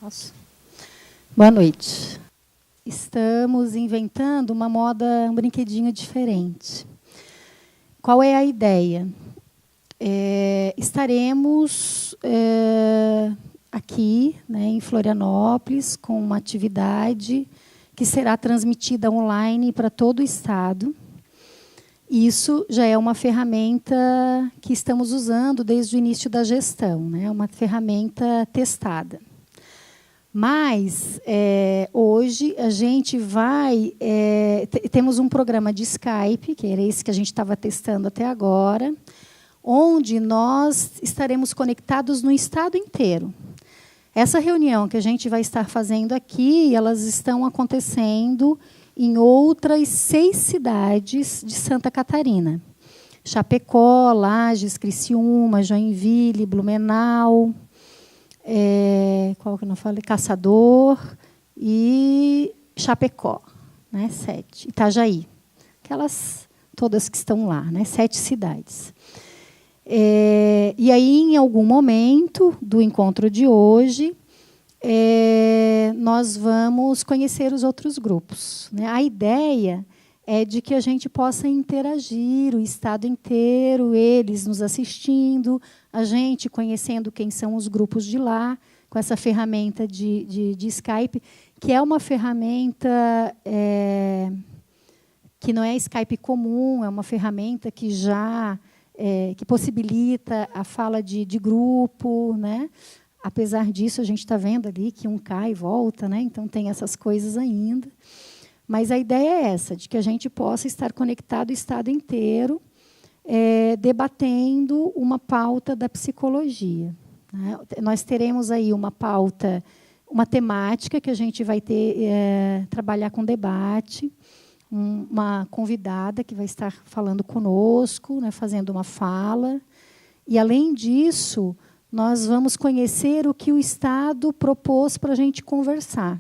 Posso? Boa noite. Estamos inventando uma moda, um brinquedinho diferente. Qual é a ideia? Estaremos aqui, né, em Florianópolis, com uma atividade que será transmitida online para todo o estado. Isso já é uma ferramenta que estamos usando desde o início da gestão, né? Uma ferramenta testada. Mas, hoje, a gente vai... temos um programa de Skype, que era esse que a gente estava testando até agora, onde nós estaremos conectados no estado inteiro. Essa reunião que a gente vai estar fazendo aqui, elas estão acontecendo em outras 6 cidades de Santa Catarina. Chapecó, Lages, Criciúma, Joinville, Blumenau, qual que eu não falei? Caçador e Chapecó, né? 7. Itajaí. Aquelas todas que estão lá, né? 7 cidades. E aí, em algum momento do encontro de hoje, nós vamos conhecer os outros grupos, né? A ideia é de que a gente possa interagir, o estado inteiro, eles nos assistindo, a gente conhecendo quem são os grupos de lá, com essa ferramenta de Skype, que é uma ferramenta que não é Skype comum, é uma ferramenta que já que possibilita a fala de grupo, né? Apesar disso, a gente está vendo ali que um cai e volta, né? Então tem essas coisas ainda. Mas a ideia é essa, de que a gente possa estar conectado o estado inteiro, debatendo uma pauta da psicologia, né? Nós teremos aí uma pauta, uma temática que a gente vai trabalhar com debate, uma convidada que vai estar falando conosco, né, fazendo uma fala. E, além disso, nós vamos conhecer o que o Estado propôs para a gente conversar.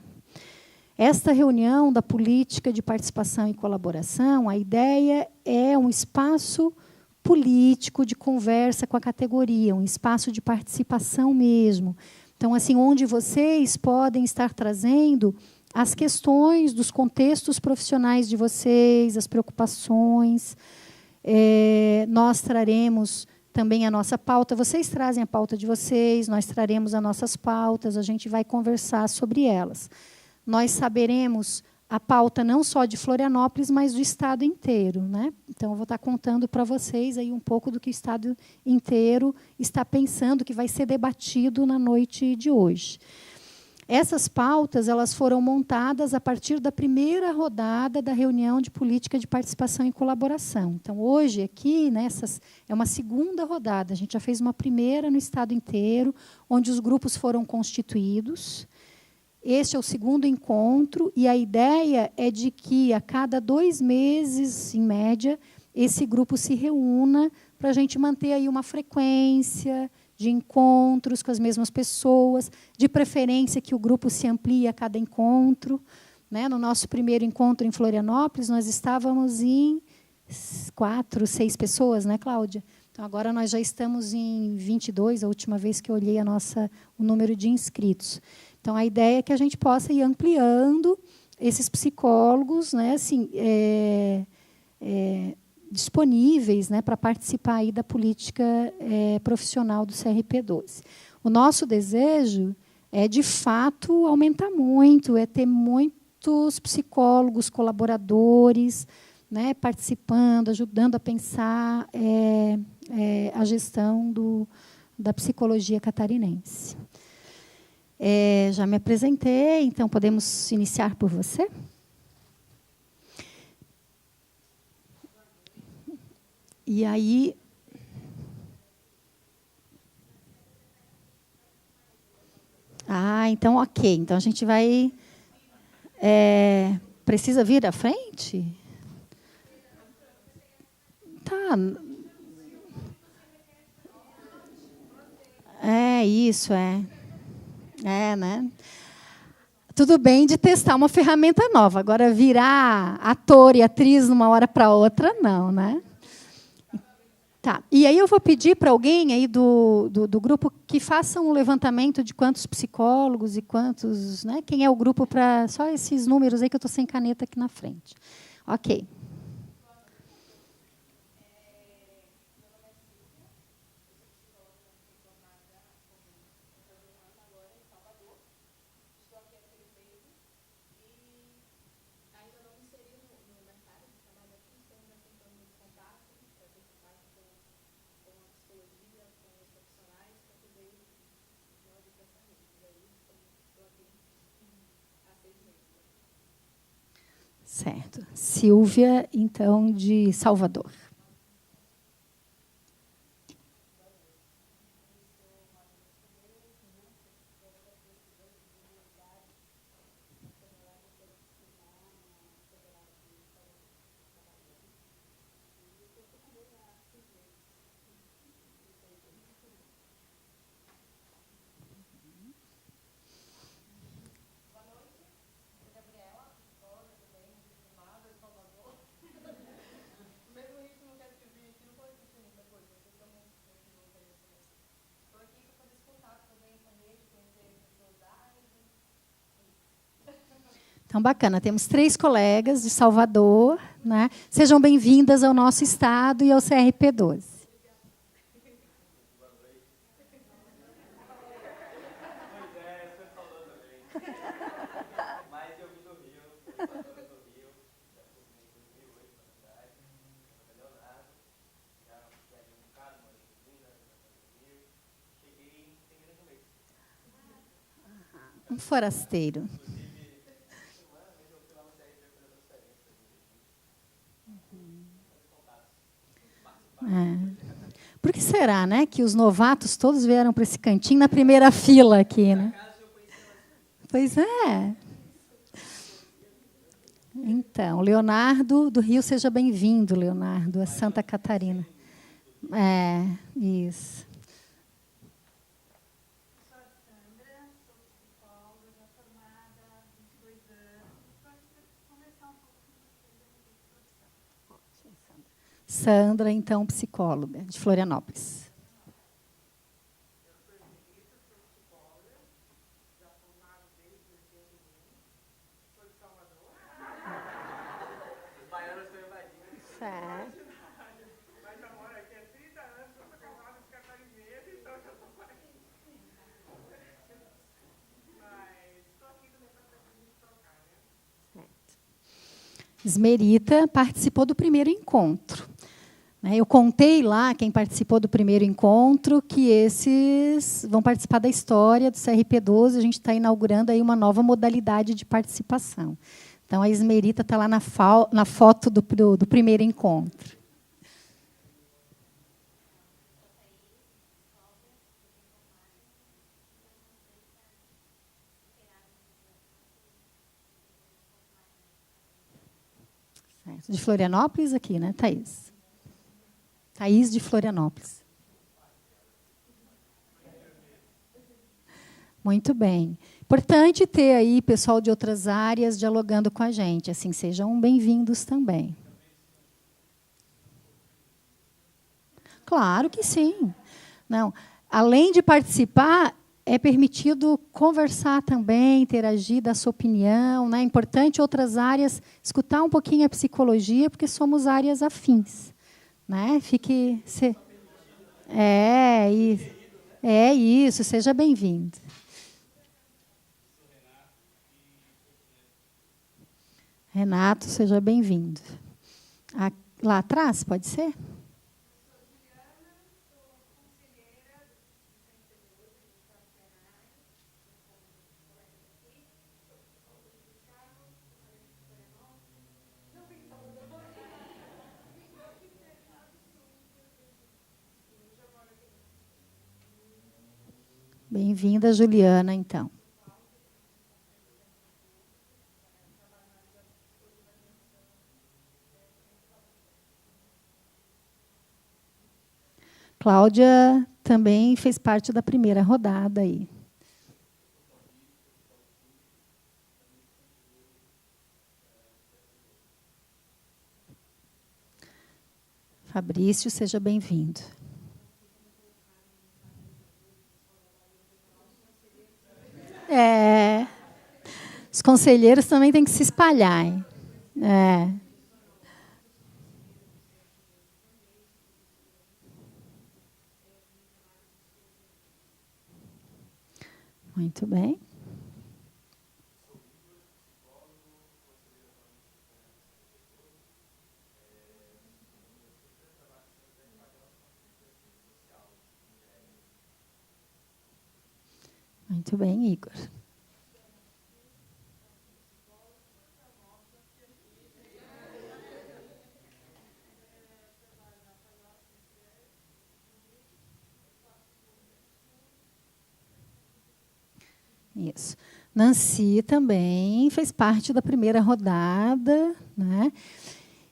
Esta reunião da política de participação e colaboração, a ideia é um espaço político de conversa com a categoria, um espaço de participação mesmo. Então, assim, onde vocês podem estar trazendo as questões dos contextos profissionais de vocês, as preocupações. Nós traremos também a nossa pauta, vocês trazem a pauta de vocês, nós traremos as nossas pautas, a gente vai conversar sobre elas. Nós saberemos a pauta não só de Florianópolis, mas do estado inteiro, né? Então, eu vou estar contando para vocês aí um pouco do que o estado inteiro está pensando, que vai ser debatido na noite de hoje. Essas pautas elas foram montadas a partir da primeira rodada da reunião de política de participação e colaboração. Então, hoje, aqui, é uma segunda rodada. A gente já fez uma primeira no estado inteiro, onde os grupos foram constituídos. Este é o segundo encontro, e a ideia é de que, a cada 2 meses, em média, esse grupo se reúna para a gente manter aí uma frequência de encontros com as mesmas pessoas, de preferência que o grupo se amplie a cada encontro, né? No nosso primeiro encontro em Florianópolis, nós estávamos em 4, 6 pessoas, né, Cláudia? Então, agora nós já estamos em 22, a última vez que eu olhei o número de inscritos. Então, a ideia é que a gente possa ir ampliando esses psicólogos, né, assim, disponíveis, né, para participar aí da política profissional do CRP12. O nosso desejo é, de fato, aumentar muito, é ter muitos psicólogos, colaboradores, né, participando, ajudando a pensar a gestão da psicologia catarinense. Já me apresentei, então podemos iniciar por você? E aí... então, ok. Então, a gente vai... precisa vir à frente? Tá. Isso, né? Tudo bem de testar uma ferramenta nova. Agora, virar ator e atriz de uma hora para outra, não, né? Tá. E aí eu vou pedir para alguém aí do grupo que faça um levantamento de quantos psicólogos e quantos, né? Quem é o grupo para só esses números aí que eu estou sem caneta aqui na frente. Ok. Certo. Silvia, então, de Salvador. Então, bacana. Temos 3 colegas de Salvador, né? Sejam bem-vindas ao nosso estado e ao CRP12. Um forasteiro. Por que será, né, que os novatos todos vieram para esse cantinho na primeira fila aqui, né? Pois é. Então, Leonardo do Rio, seja bem-vindo, Leonardo, a Santa Catarina. É, isso. Sou a Sandra, sou psicóloga, já formada há 22 anos. Estou aqui para conversar um pouco com vocês a respeito de profissão. Ótimo, Sandra. Sandra, então, psicóloga, de Florianópolis. Eu sou Rita, sou psicóloga, já formada desde 81. Sou de Salvador. Os baianos estão invadindo. Certo. Mas já moro aqui há 30 anos, eu sou casada com catarinense, então já estou aqui. Mas estou aqui também para a gente trocar, né? Certo. Esmerita participou do primeiro encontro. Eu contei lá, quem participou do primeiro encontro, que esses vão participar da história do CRP12. A gente está inaugurando aí uma nova modalidade de participação. Então, a Esmerita está lá na foto do primeiro encontro. Certo. De Florianópolis aqui, né, Thaís? Thaís de Florianópolis. Muito bem. Importante ter aí pessoal de outras áreas dialogando com a gente. Assim, sejam bem-vindos também. Claro que sim. Não, além de participar, é permitido conversar também, interagir, dar sua opinião. Né? É importante outras áreas escutar um pouquinho a psicologia, porque somos áreas afins. Né? É isso, seja bem-vindo. Renato, seja bem-vindo. Lá atrás, pode ser? Bem-vinda, Juliana, então. Cláudia também fez parte da primeira rodada aí. Fabrício, seja bem-vindo. Os conselheiros também têm que se espalhar, hein? Muito bem. Muito bem, Igor. Isso. Nancy também fez parte da primeira rodada, né?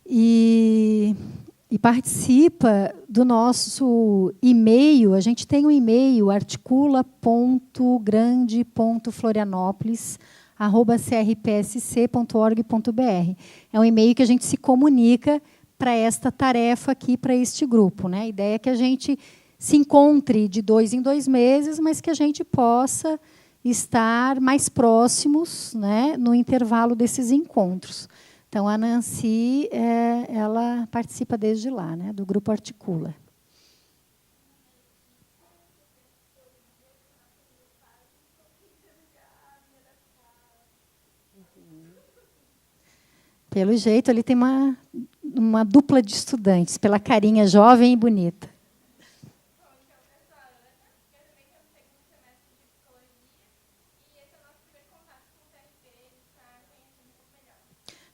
E participa do nosso e-mail. A gente tem um e-mail, articula.grande.florianópolis@crpsc.org.br. É um e-mail que a gente se comunica para esta tarefa aqui, para este grupo, né? A ideia é que a gente se encontre de 2 em 2 meses, mas que a gente possa estar mais próximos, né, no intervalo desses encontros. Então, a Nancy, ela participa desde lá, né, do Grupo Articula. Pelo jeito, ele tem uma dupla de estudantes, pela carinha jovem e bonita.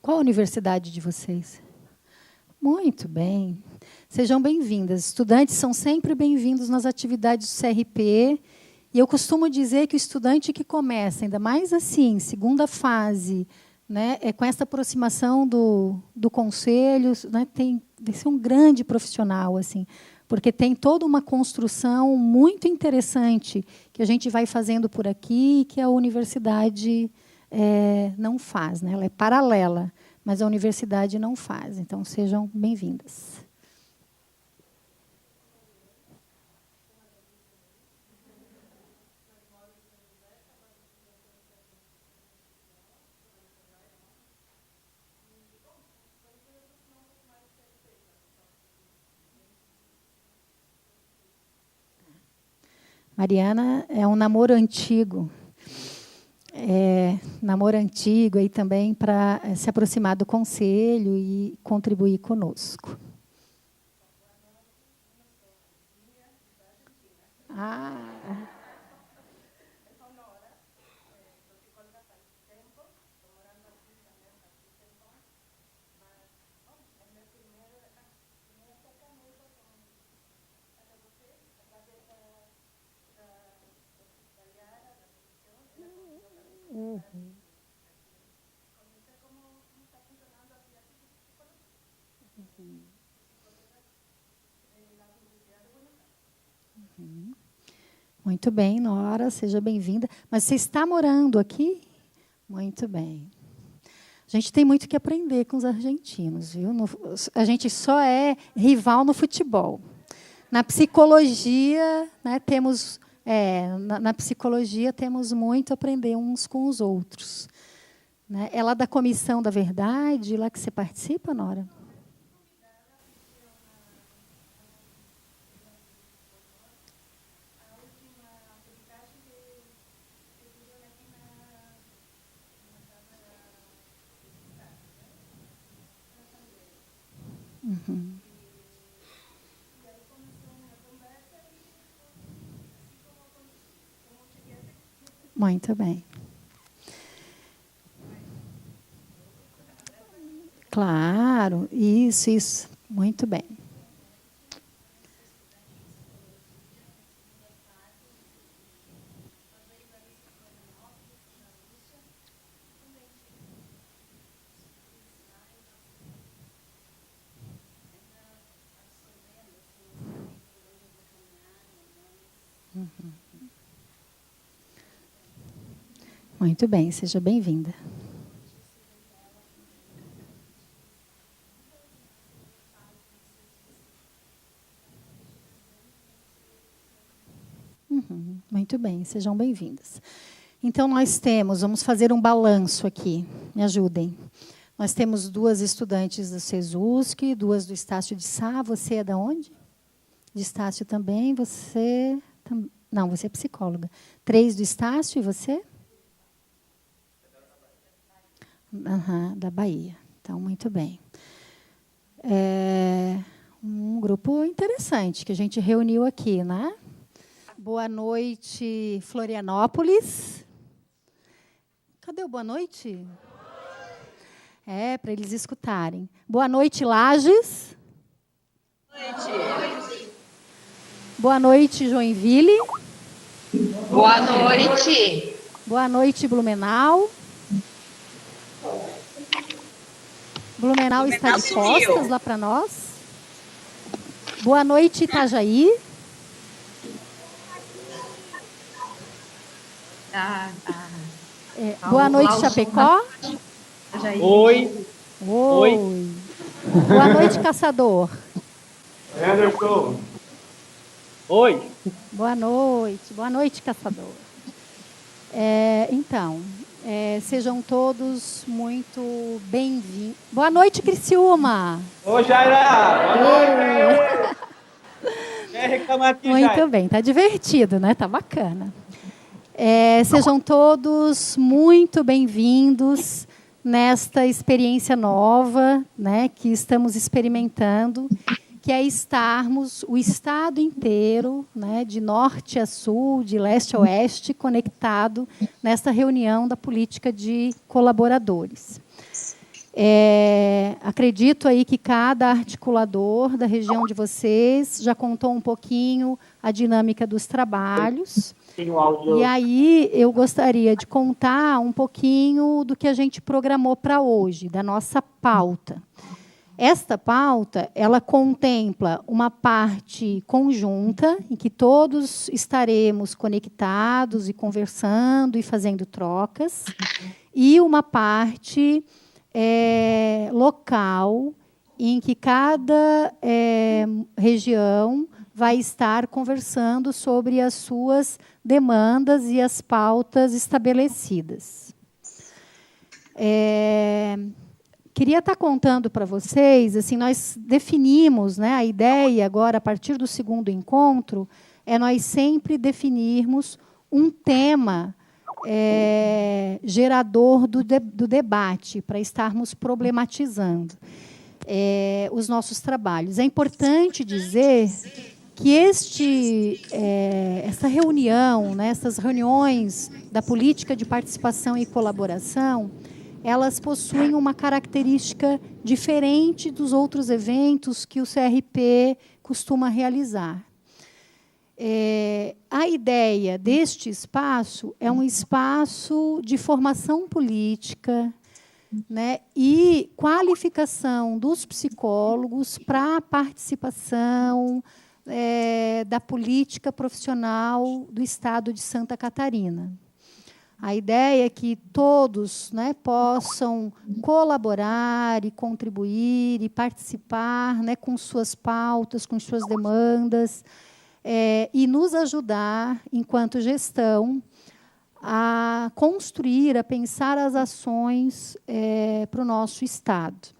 Qual a universidade de vocês? Muito bem. Sejam bem-vindas. Estudantes são sempre bem-vindos nas atividades do CRP. E eu costumo dizer que o estudante que começa, ainda mais assim, segunda fase, né, com essa aproximação do conselho, né, tem de ser um grande profissional, assim, porque tem toda uma construção muito interessante que a gente vai fazendo por aqui, que a universidade não faz, né? Ela é paralela, mas a universidade não faz. Então, sejam bem-vindas. Mariana é um namoro antigo. Namoro antigo aí também para se aproximar do conselho e contribuir conosco. Muito bem, Nora, seja bem-vinda. Mas você está morando aqui? Muito bem. A gente tem muito que aprender com os argentinos, viu? A gente só é rival no futebol. Na psicologia, né, temos na psicologia temos muito a aprender uns com os outros. Né? É lá da Comissão da Verdade, lá que você participa, Nora? Uhum. Muito bem. Claro, isso. Muito bem. Uhum. Muito bem, seja bem-vinda. Muito bem, sejam bem-vindas. Então, vamos fazer um balanço aqui, me ajudem. Nós temos 2 estudantes do CESUSC, 2 do Estácio de Sá. Você é de onde? De Estácio também. Você... Não, você é psicóloga. 3 do Estácio e você? Da Bahia. Então, muito bem. Um grupo interessante que a gente reuniu aqui, né? Boa noite, Florianópolis. Cadê o boa noite? Para eles escutarem. Boa noite, Lages. Boa noite. Boa noite, Joinville. Boa noite. Boa noite, Blumenau. Blumenau está de costas lá para nós. Boa noite, Itajaí. Boa noite, Chapecó. Oi. Oi. Boa noite, Caçador. Anderson. Oi. Boa noite, Caçador. Então, sejam todos muito bem-vindos. Boa noite, Criciúma. Ô, Jaira. Boa noite. Quer reclamar aqui, Muito Jaira? bem, tá divertido, né? Tá bacana. Sejam todos muito bem-vindos nesta experiência nova, né, que estamos experimentando, que é estarmos o estado inteiro, né, de norte a sul, de leste a oeste, conectado nesta reunião da política de colaboradores. Acredito aí que cada articulador da região de vocês já contou um pouquinho a dinâmica dos trabalhos. E aí eu gostaria de contar um pouquinho do que a gente programou para hoje, da nossa pauta. Esta pauta, ela contempla uma parte conjunta, em que todos estaremos conectados e conversando e fazendo trocas, e uma parte local, em que cada região vai estar conversando sobre as suas demandas e as pautas estabelecidas. Queria estar contando para vocês, assim, nós definimos, né, a ideia agora, a partir do segundo encontro, nós sempre definirmos um tema gerador do debate, para estarmos problematizando os nossos trabalhos. É importante dizer que essa reunião, né, essas reuniões da política de participação e colaboração, elas possuem uma característica diferente dos outros eventos que o CRP costuma realizar. A ideia deste espaço é um espaço de formação política, né, e qualificação dos psicólogos para a participação da política profissional do Estado de Santa Catarina. A ideia é que todos, né, possam colaborar e contribuir e participar, né, com suas pautas, com suas demandas, e nos ajudar, enquanto gestão, a construir, a pensar as ações para o nosso Estado.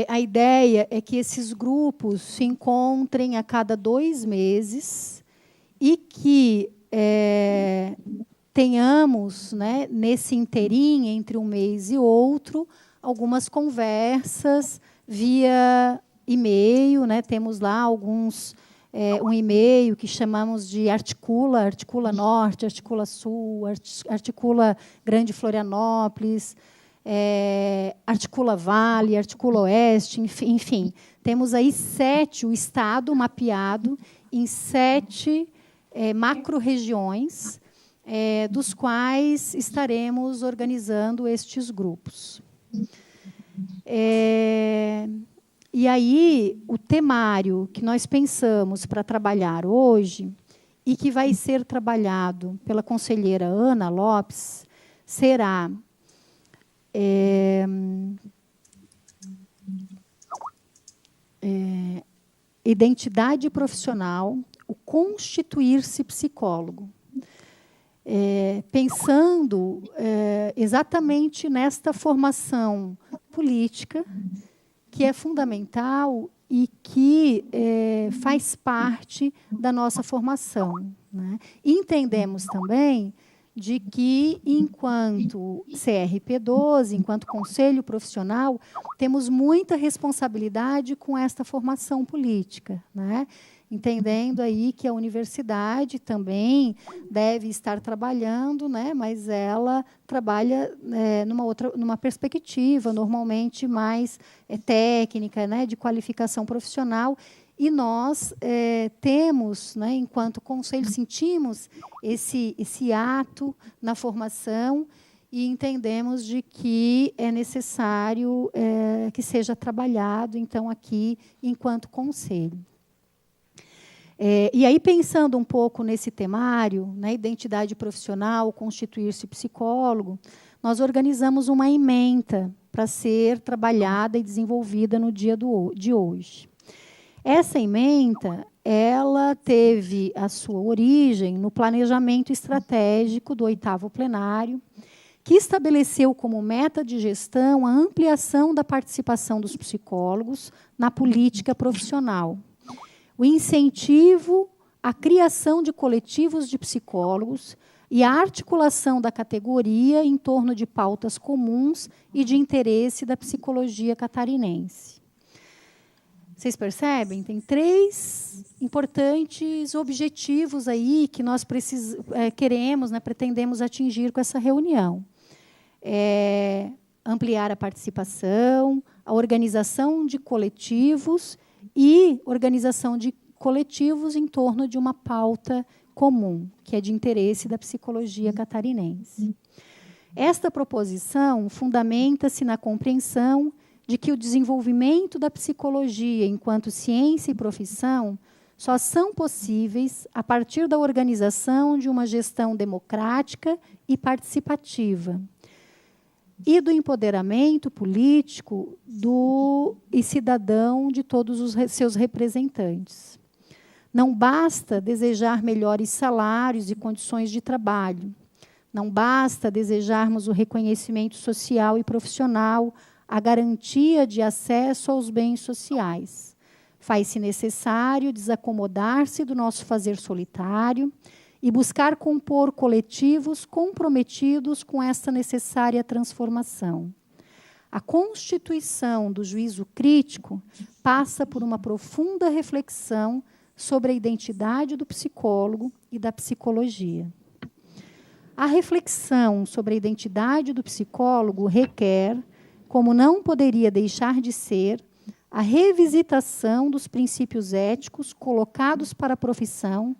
A ideia é que esses grupos se encontrem a cada 2 meses e que tenhamos, né, nesse interim, entre um mês e outro, algumas conversas via e-mail, né? Temos lá um e-mail que chamamos de Articula Norte, Articula Sul, Articula Grande Florianópolis, Articula Vale, Articula Oeste, enfim. Temos aí o Estado mapeado em 7 macro-regiões, dos quais estaremos organizando estes grupos. E aí, o temário que nós pensamos para trabalhar hoje, e que vai ser trabalhado pela conselheira Ana Lopes, será identidade profissional, o constituir-se psicólogo, pensando exatamente nesta formação política, que é fundamental e que faz parte da nossa formação, né? E entendemos também de que, enquanto CRP12, enquanto Conselho Profissional, temos muita responsabilidade com esta formação política, né? Entendendo aí que a universidade também deve estar trabalhando, né? Mas ela trabalha numa perspectiva normalmente mais técnica, né? De qualificação profissional. E nós temos, né, enquanto conselho, sentimos esse ato na formação e entendemos de que é necessário que seja trabalhado, então, aqui, enquanto conselho. E aí, pensando um pouco nesse temário, né, identidade profissional, constituir-se psicólogo, nós organizamos uma ementa para ser trabalhada e desenvolvida no dia de hoje. Essa ementa, ela teve a sua origem no planejamento estratégico do 8º plenário, que estabeleceu como meta de gestão a ampliação da participação dos psicólogos na política profissional, o incentivo à criação de coletivos de psicólogos e a articulação da categoria em torno de pautas comuns e de interesse da psicologia catarinense. Vocês percebem? Tem 3 importantes objetivos aí que nós queremos, né, pretendemos atingir com essa reunião. Ampliar a participação, a organização de coletivos e organização de coletivos em torno de uma pauta comum, que é de interesse da psicologia catarinense. Esta proposição fundamenta-se na compreensão de que o desenvolvimento da psicologia enquanto ciência e profissão só são possíveis a partir da organização de uma gestão democrática e participativa e do empoderamento político e cidadão de todos os seus representantes. Não basta desejar melhores salários e condições de trabalho. Não basta desejarmos o reconhecimento social e profissional, a garantia de acesso aos bens sociais. Faz-se necessário desacomodar-se do nosso fazer solitário e buscar compor coletivos comprometidos com esta necessária transformação. A constituição do juízo crítico passa por uma profunda reflexão sobre a identidade do psicólogo e da psicologia. A reflexão sobre a identidade do psicólogo requer, como não poderia deixar de ser, a revisitação dos princípios éticos colocados para a profissão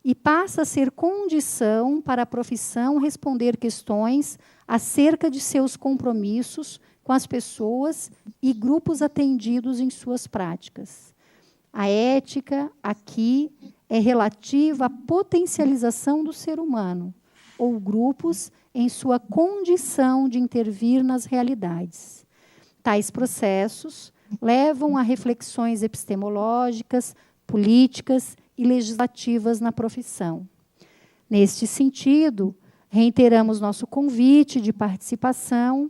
e passa a ser condição para a profissão responder questões acerca de seus compromissos com as pessoas e grupos atendidos em suas práticas. A ética, aqui, é relativa à potencialização do ser humano, ou grupos em sua condição de intervir nas realidades. Tais processos levam a reflexões epistemológicas, políticas e legislativas na profissão. Neste sentido, reiteramos nosso convite de participação,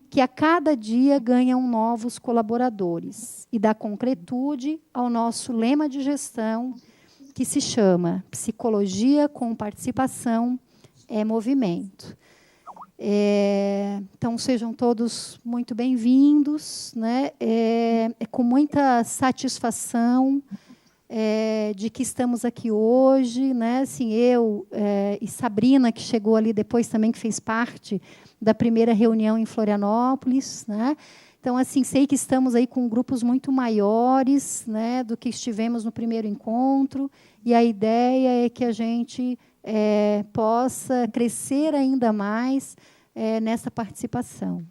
que a cada dia ganham novos colaboradores e dá concretude ao nosso lema de gestão, que se chama Psicologia com Participação é Movimento. Então, sejam todos muito bem-vindos, né? É com muita satisfação de que estamos aqui hoje, né? Assim, eu e Sabrina, que chegou ali depois também, que fez parte da primeira reunião em Florianópolis, né? Então, assim, sei que estamos aí com grupos muito maiores, né, do que estivemos no primeiro encontro, e a ideia é que a gente possa crescer ainda mais nessa participação.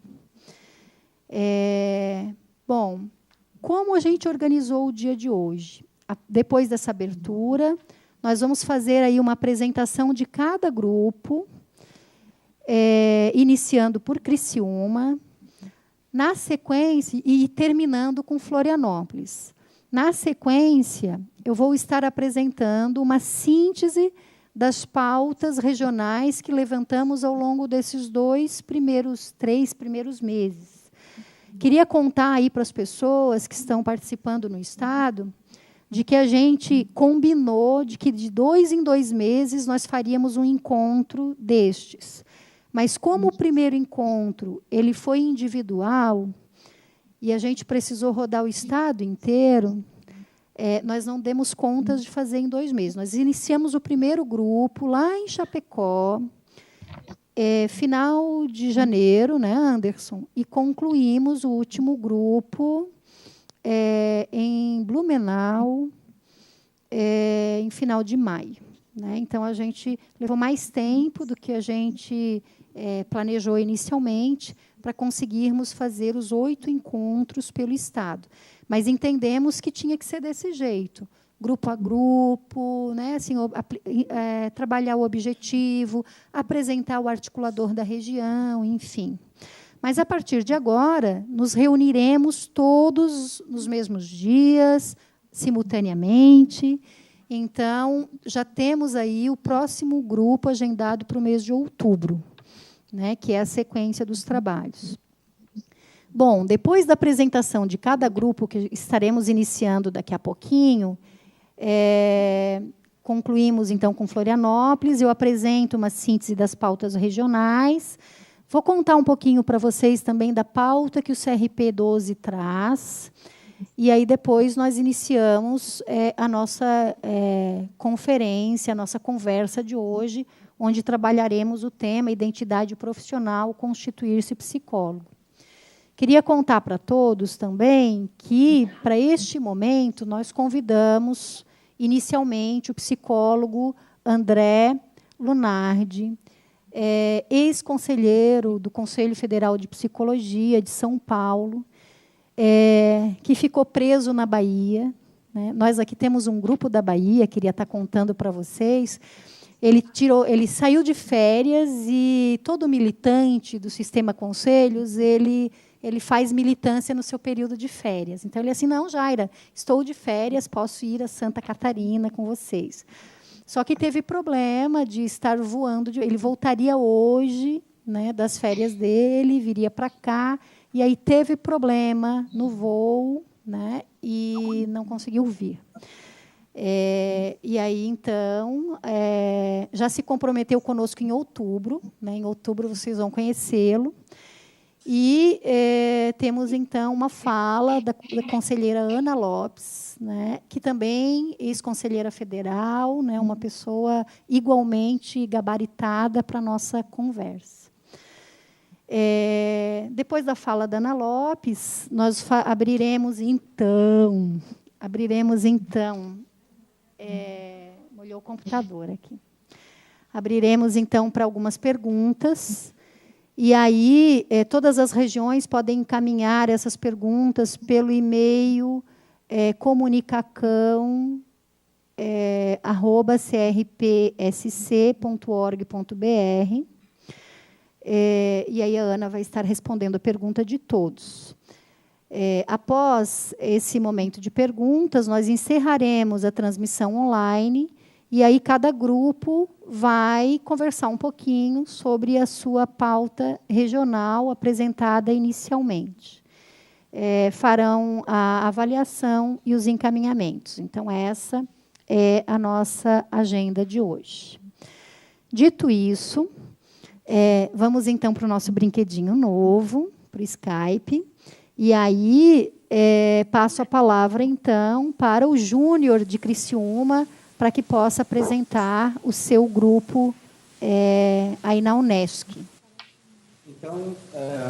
Bom, como a gente organizou o dia de hoje? Depois dessa abertura, nós vamos fazer aí uma apresentação de cada grupo, iniciando por Criciúma, na sequência, e terminando com Florianópolis. Na sequência, eu vou estar apresentando uma síntese das pautas regionais que levantamos ao longo desses 3 primeiros meses. Queria contar aí para as pessoas que estão participando no Estado de que a gente combinou de que de 2 em 2 meses nós faríamos um encontro destes. Mas como o primeiro encontro ele foi individual e a gente precisou rodar o Estado inteiro, nós não demos contas de fazer em 2 meses. Nós iniciamos o primeiro grupo lá em Chapecó, final de janeiro, né, Anderson? E concluímos o último grupo em Blumenau, em final de maio. Né? Então, a gente levou mais tempo do que a gente planejou inicialmente para conseguirmos fazer os 8 encontros pelo Estado. Mas entendemos que tinha que ser desse jeito, grupo a grupo, né? Assim, trabalhar o objetivo, apresentar o articulador da região, enfim. Mas, a partir de agora, nos reuniremos todos nos mesmos dias, simultaneamente. Então, já temos aí o próximo grupo agendado para o mês de outubro, né, que é a sequência dos trabalhos. Bom, depois da apresentação de cada grupo, que estaremos iniciando daqui a pouquinho, concluímos, então, com Florianópolis. Eu apresento uma síntese das pautas regionais. Vou contar um pouquinho para vocês também da pauta que o CRP 12 traz. E aí, depois, nós iniciamos a nossa conferência, a nossa conversa de hoje, onde trabalharemos o tema identidade profissional, constituir-se psicólogo. Queria contar para todos também que, para este momento, nós convidamos, inicialmente, o psicólogo André Lunardi, ex-conselheiro do Conselho Federal de Psicologia de São Paulo, que ficou preso na Bahia. Né? Nós aqui temos um grupo da Bahia, queria estar contando para vocês. Ele saiu de férias e todo militante do Sistema Conselhos, ele faz militância no seu período de férias. Então, ele é assim, não, Jaira, estou de férias, posso ir a Santa Catarina com vocês. Só que teve problema de estar voando. Ele voltaria hoje, né, das férias dele, viria para cá, e aí teve problema no voo, né, e não conseguiu vir. E aí, então, já se comprometeu conosco em outubro. Né, em outubro, vocês vão conhecê-lo. E temos, então, uma fala da conselheira Ana Lopes, né, que também é ex-conselheira federal, né, uma pessoa igualmente gabaritada para a nossa conversa. Depois da fala da Ana Lopes, nós abriremos, então... molhou o computador aqui. Abriremos, então, para algumas perguntas. E aí, todas as regiões podem encaminhar essas perguntas pelo e-mail comunicacão@crpsc.org.br. E aí a Ana vai estar respondendo a pergunta de todos. Após esse momento de perguntas, nós encerraremos a transmissão online. E aí cada grupo vai conversar um pouquinho sobre a sua pauta regional apresentada inicialmente. Farão a avaliação e os encaminhamentos. Então, essa é a nossa agenda de hoje. Dito isso, vamos, então, para o nosso brinquedinho novo, para o Skype. E aí, passo a palavra, então, para o Júnior de Criciúma, para que possa apresentar o seu grupo aí na Unesc. Então,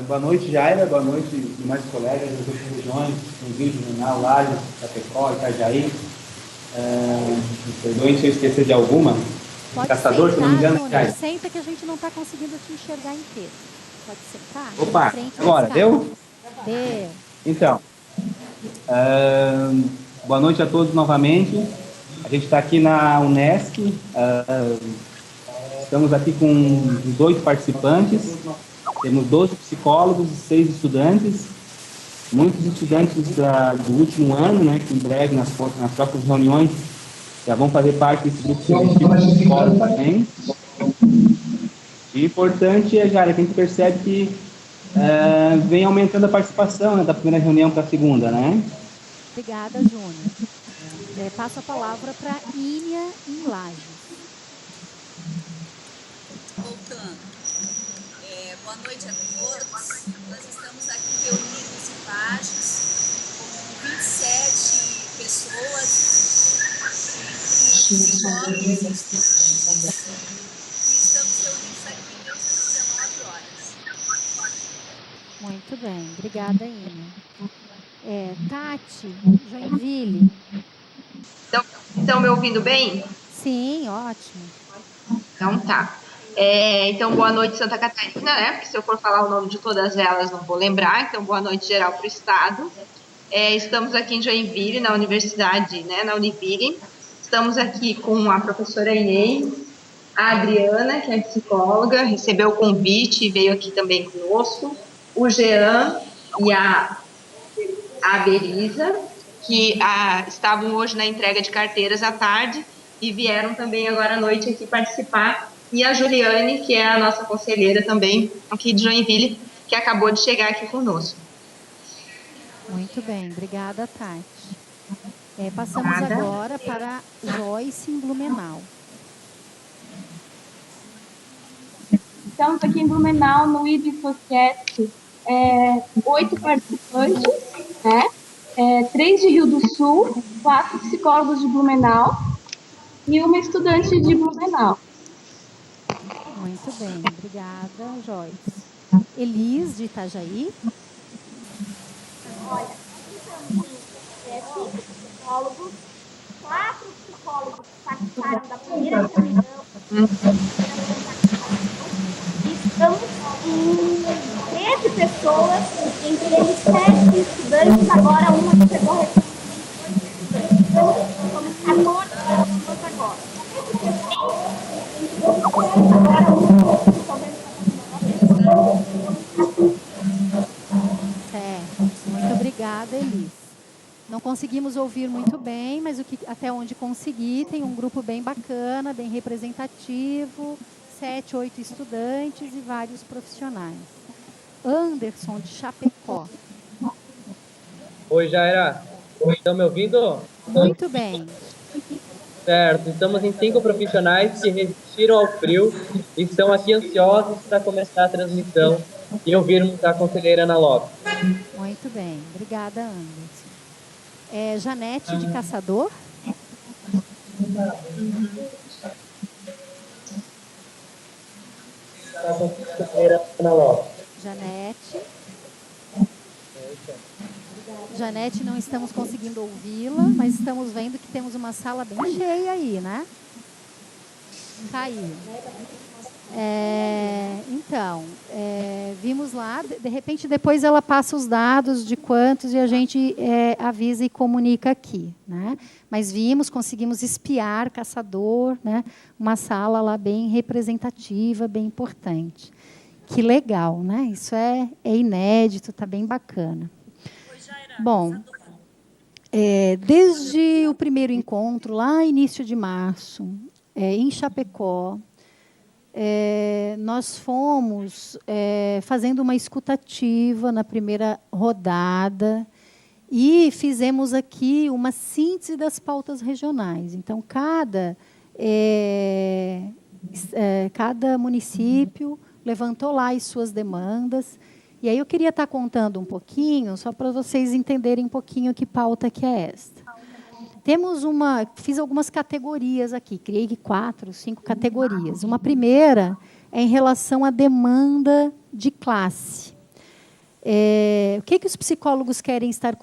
boa noite, Jaira, boa noite, demais colegas das outras regiões, Joinville, Blumenau, Lages, Chapecó, Itajaí. Me perdoem se eu esquecer de alguma. Pode Caçador, sentar, se não me engano, Júnior, senta que a gente não está conseguindo te enxergar inteiro. Pode sentar? Opa, frente agora, deu? Deu. Então, boa noite a todos novamente. A gente está aqui na Unesc, estamos aqui com 18 participantes, temos 12 psicólogos e 6 estudantes. muitos estudantes do último ano, né, que em breve, nas próximas reuniões, já vão fazer parte desse grupo seletivo de psicólogos também. E importante, Jaira, que a gente percebe que vem aumentando a participação, né, da primeira reunião para a segunda, né? Obrigada, Júnior. Passo a palavra para Ínia em Lages. Voltando. Boa noite a todos. Nós estamos aqui reunidos em Lages com 27 pessoas, entre psicólogos e estudantes, e estamos reunidos aqui desde as 19 horas. Muito bem, obrigada, Ínia. Tati, Joinville. Estão me ouvindo bem? Sim, ótimo. Então tá. Então, boa noite, Santa Catarina, né? Porque se eu for falar o nome de todas elas, não vou lembrar. Então, boa noite geral para o Estado. Estamos aqui em Joinville, na universidade, né, na Univille. Estamos aqui com a professora Inês, a Adriana, que é psicóloga, recebeu o convite e veio aqui também conosco, o Jean e a Berisa, que estavam hoje na entrega de carteiras à tarde e vieram também agora à noite aqui participar, e a Juliane, que é a nossa conselheira também aqui de Joinville, que acabou de chegar aqui conosco. Muito bem, obrigada, Tati. Passamos agora para Joyce em Blumenau. Estamos aqui em Blumenau, no ID Podcast, 8 participantes, né? 3 de Rio do Sul, 4 psicólogos de Blumenau e uma estudante de Blumenau. Muito bem, obrigada, Joyce. Elis, de Itajaí. Olha, estamos 5 psicólogos, 4 psicólogos participaram da primeira reunião. Estamos com 13 pessoas, entre eles 7 estudantes, agora uma que chegou recentemente. Então, somos 14 pessoas agora. Agora uma Muito obrigada, Elis. Não conseguimos ouvir muito bem, mas até onde consegui, tem um grupo bem bacana, bem representativo, 7, 8 estudantes e vários profissionais. Anderson, de Chapecó. Oi, Jaira. Estão me ouvindo? Muito bem. Certo. Estamos em 5 profissionais que resistiram ao frio e estão aqui ansiosos para começar a transmissão e ouvirmos a conselheira Ana Lopes. Muito bem. Obrigada, Anderson. Janete, de Caçador. A conselheira Ana Lopes. Janete, não estamos conseguindo ouvi-la, mas estamos vendo que temos uma sala bem cheia aí, né? Caiu. Então, vimos lá, de repente depois ela passa os dados de quantos e a gente avisa e comunica aqui, né? Mas conseguimos espiar Caçador, né? Uma sala lá bem representativa, bem importante. Que legal, né? Isso é inédito, está bem bacana. Bom, desde o primeiro encontro, lá início de março, em Chapecó, nós fomos fazendo uma escutativa na primeira rodada e fizemos aqui uma síntese das pautas regionais. Então, cada município levantou lá as suas demandas. E aí eu queria estar contando um pouquinho, só para vocês entenderem um pouquinho que pauta que é esta. Fiz algumas categorias aqui, criei 4, 5 categorias. Uma primeira é em relação à demanda de classe. O que os psicólogos querem estar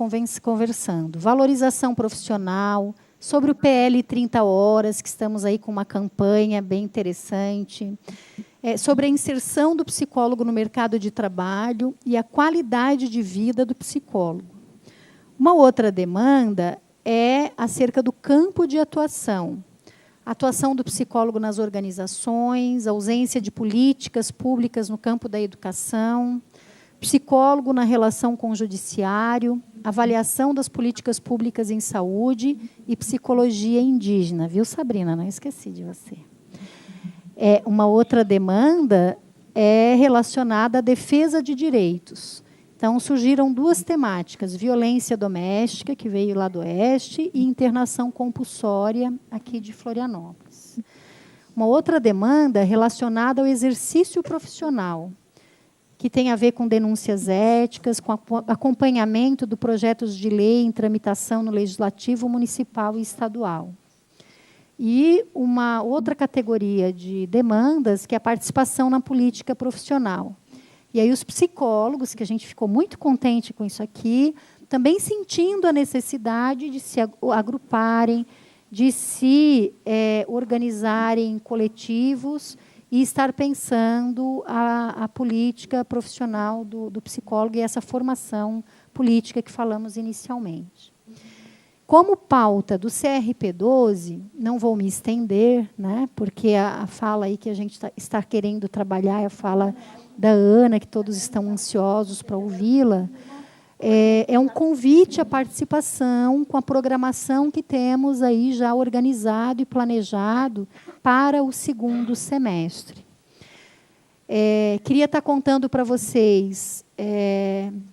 conversando? Valorização profissional, sobre o PL 30 horas, que estamos aí com uma campanha bem interessante, sobre a inserção do psicólogo no mercado de trabalho e a qualidade de vida do psicólogo. Uma outra demanda é acerca do campo de atuação. Atuação do psicólogo nas organizações, ausência de políticas públicas no campo da educação, psicólogo na relação com o judiciário, avaliação das políticas públicas em saúde e psicologia indígena. Viu, Sabrina? Não esqueci de você. Uma outra demanda é relacionada à defesa de direitos. Então, surgiram 2 temáticas, violência doméstica, que veio lá do Oeste, e internação compulsória, aqui de Florianópolis. Uma outra demanda relacionada ao exercício profissional, que tem a ver com denúncias éticas, com acompanhamento de projetos de lei em tramitação no Legislativo Municipal e Estadual. E uma outra categoria de demandas, que é a participação na política profissional. E aí os psicólogos, que a gente ficou muito contente com isso aqui, também sentindo a necessidade de se agruparem, de se organizarem em coletivos e estar pensando a política profissional do psicólogo e essa formação política que falamos inicialmente. Como pauta do CRP12, não vou me estender, né, porque a fala aí que a gente está querendo trabalhar é a fala da Ana, que todos estão ansiosos para ouvi-la, é um convite à participação com a programação que temos aí já organizado e planejado para o 2º semestre. Queria estar contando para vocês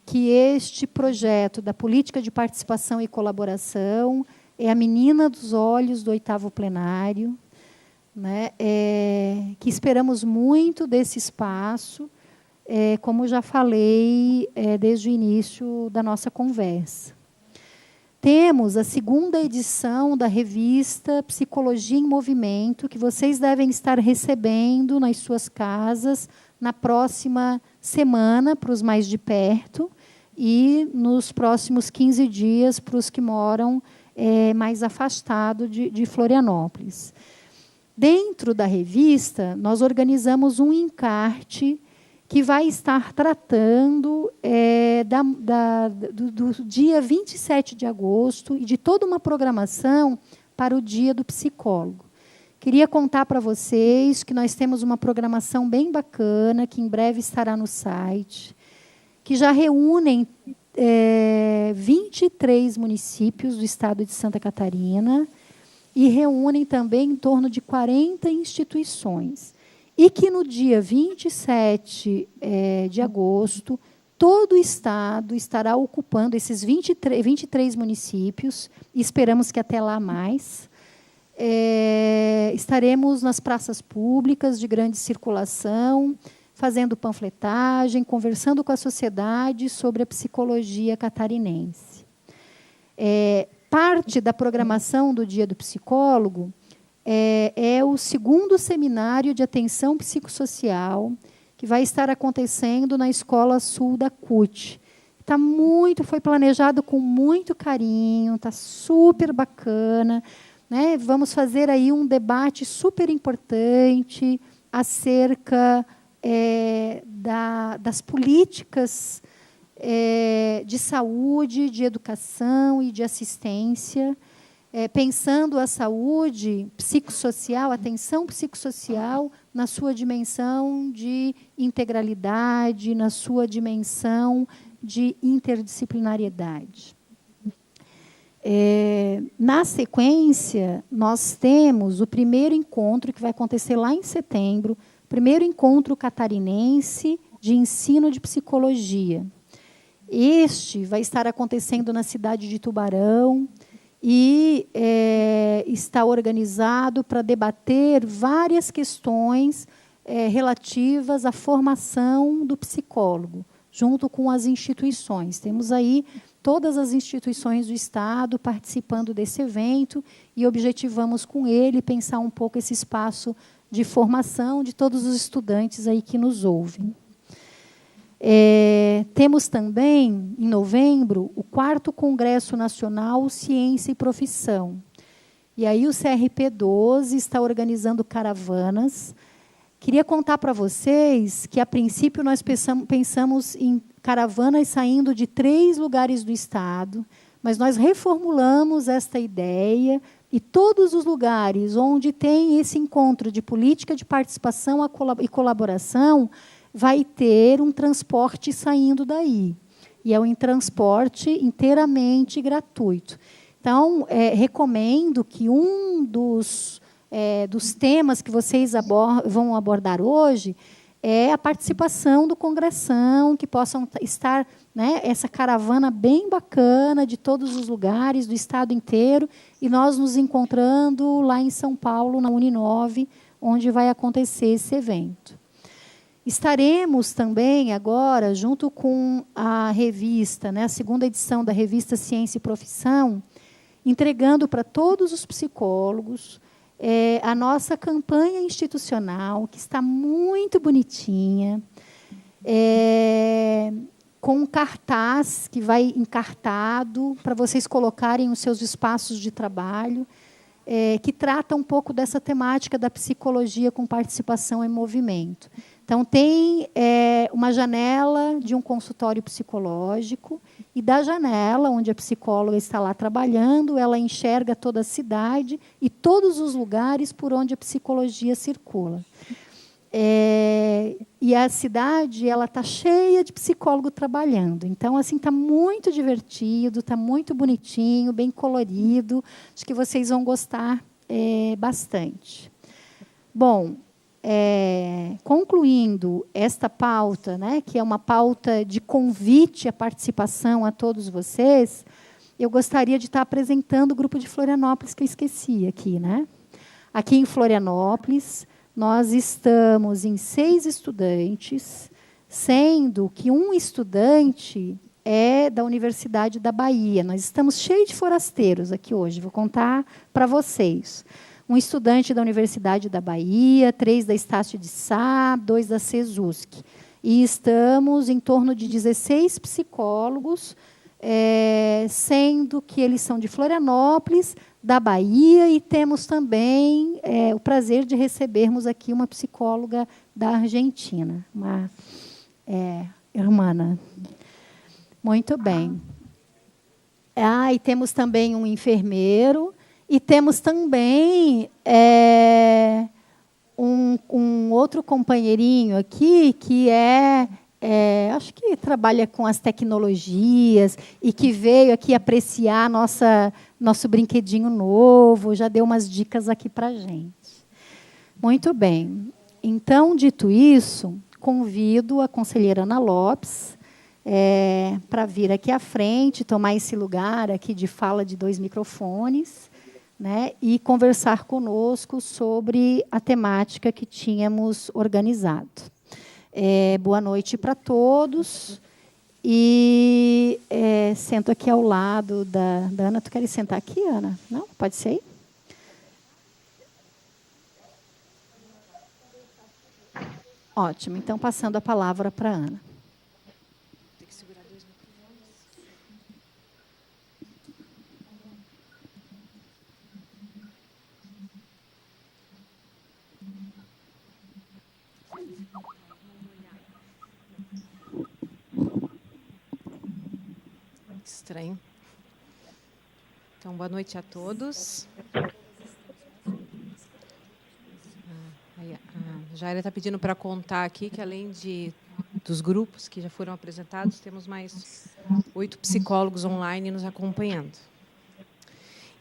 que este projeto da política de participação e colaboração é a menina dos olhos do 8º plenário, né, que esperamos muito desse espaço, como já falei desde o início da nossa conversa. Temos a 2ª edição da revista Psicologia em Movimento, que vocês devem estar recebendo nas suas casas na próxima semana, para os mais de perto, e nos próximos 15 dias, para os que moram mais afastados de Florianópolis. Dentro da revista, nós organizamos um encarte que vai estar tratando do dia 27 de agosto e de toda uma programação para o Dia do Psicólogo. Queria contar para vocês que nós temos uma programação bem bacana, que em breve estará no site, que já reúnem 23 municípios do estado de Santa Catarina e reúnem também em torno de 40 instituições. E que no dia 27 de agosto, todo o estado estará ocupando esses 23 municípios, e esperamos que até lá mais. Estaremos nas praças públicas de grande circulação, fazendo panfletagem, conversando com a sociedade sobre a psicologia catarinense. Parte da programação do Dia do Psicólogo é o 2º seminário de atenção psicossocial, que vai estar acontecendo na Escola Sul da CUT. Foi planejado com muito carinho, está super bacana, né? Vamos fazer aí um debate super importante acerca das políticas de saúde, de educação e de assistência, pensando a saúde psicossocial, a atenção psicossocial, na sua dimensão de integralidade, na sua dimensão de interdisciplinariedade. Na sequência, nós temos o primeiro encontro, que vai acontecer lá em setembro, primeiro encontro catarinense de ensino de psicologia. Este vai estar acontecendo na cidade de Tubarão, e está organizado para debater várias questões relativas à formação do psicólogo, junto com as instituições. Temos aí todas as instituições do Estado participando desse evento e objetivamos com ele pensar um pouco esse espaço de formação de todos os estudantes aí que nos ouvem. Temos também, em novembro, o 4º Congresso Nacional Ciência e Profissão. E aí o CRP12 está organizando caravanas. Queria contar para vocês que, a princípio, nós pensamos em caravanas saindo de 3 lugares do Estado, mas nós reformulamos esta ideia e todos os lugares onde tem esse encontro de política de participação e colaboração vai ter um transporte saindo daí. E é um transporte inteiramente gratuito. Então, recomendo que um dos temas que vocês vão abordar hoje é a participação do congressão, que possam estar, né, essa caravana bem bacana de todos os lugares, do estado inteiro, e nós nos encontrando lá em São Paulo, na Uninove, onde vai acontecer esse evento. Estaremos também agora, junto com a revista, né, a segunda edição da revista Ciência e Profissão, entregando para todos os psicólogos a nossa campanha institucional, que está muito bonitinha, com um cartaz que vai encartado para vocês colocarem os seus espaços de trabalho, que trata um pouco dessa temática da psicologia com participação em movimento. Então, tem uma janela de um consultório psicológico, e da janela, onde a psicóloga está lá trabalhando, ela enxerga toda a cidade e todos os lugares por onde a psicologia circula. E a cidade está cheia de psicólogo trabalhando. Então, assim, está muito divertido, está muito bonitinho, bem colorido. Acho que vocês vão gostar bastante. Bom, concluindo esta pauta, né, que é uma pauta de convite à participação a todos vocês, eu gostaria de estar apresentando o grupo de Florianópolis, que eu esqueci aqui, né? Aqui em Florianópolis, nós estamos em 6 estudantes, sendo que um estudante é da Universidade da Bahia. Nós estamos cheios de forasteiros aqui hoje, vou contar para vocês. Um estudante da Universidade da Bahia, 3 da Estácio de Sá, 2 da CESUSC. E estamos em torno de 16 psicólogos, sendo que eles são de Florianópolis, da Bahia, e temos também o prazer de recebermos aqui uma psicóloga da Argentina, uma irmã. Muito bem. E temos também um enfermeiro, e temos também um outro companheirinho aqui, que acho que trabalha com as tecnologias e que veio aqui apreciar nosso brinquedinho novo, já deu umas dicas aqui para a gente. Muito bem. Então, dito isso, convido a conselheira Ana Lopes para vir aqui à frente, tomar esse lugar aqui de fala de 2 microfones, né, e conversar conosco sobre a temática que tínhamos organizado. Boa noite para todos. E sento aqui ao lado da Ana. Tu queres sentar aqui, Ana? Não? Pode ser aí? Ótimo. Então, passando a palavra para a Ana. Tem que segurar 2 microfones. Estranho. Então, boa noite a todos. A Jaira está pedindo para contar aqui que, além dos grupos que já foram apresentados, temos mais 8 psicólogos online nos acompanhando.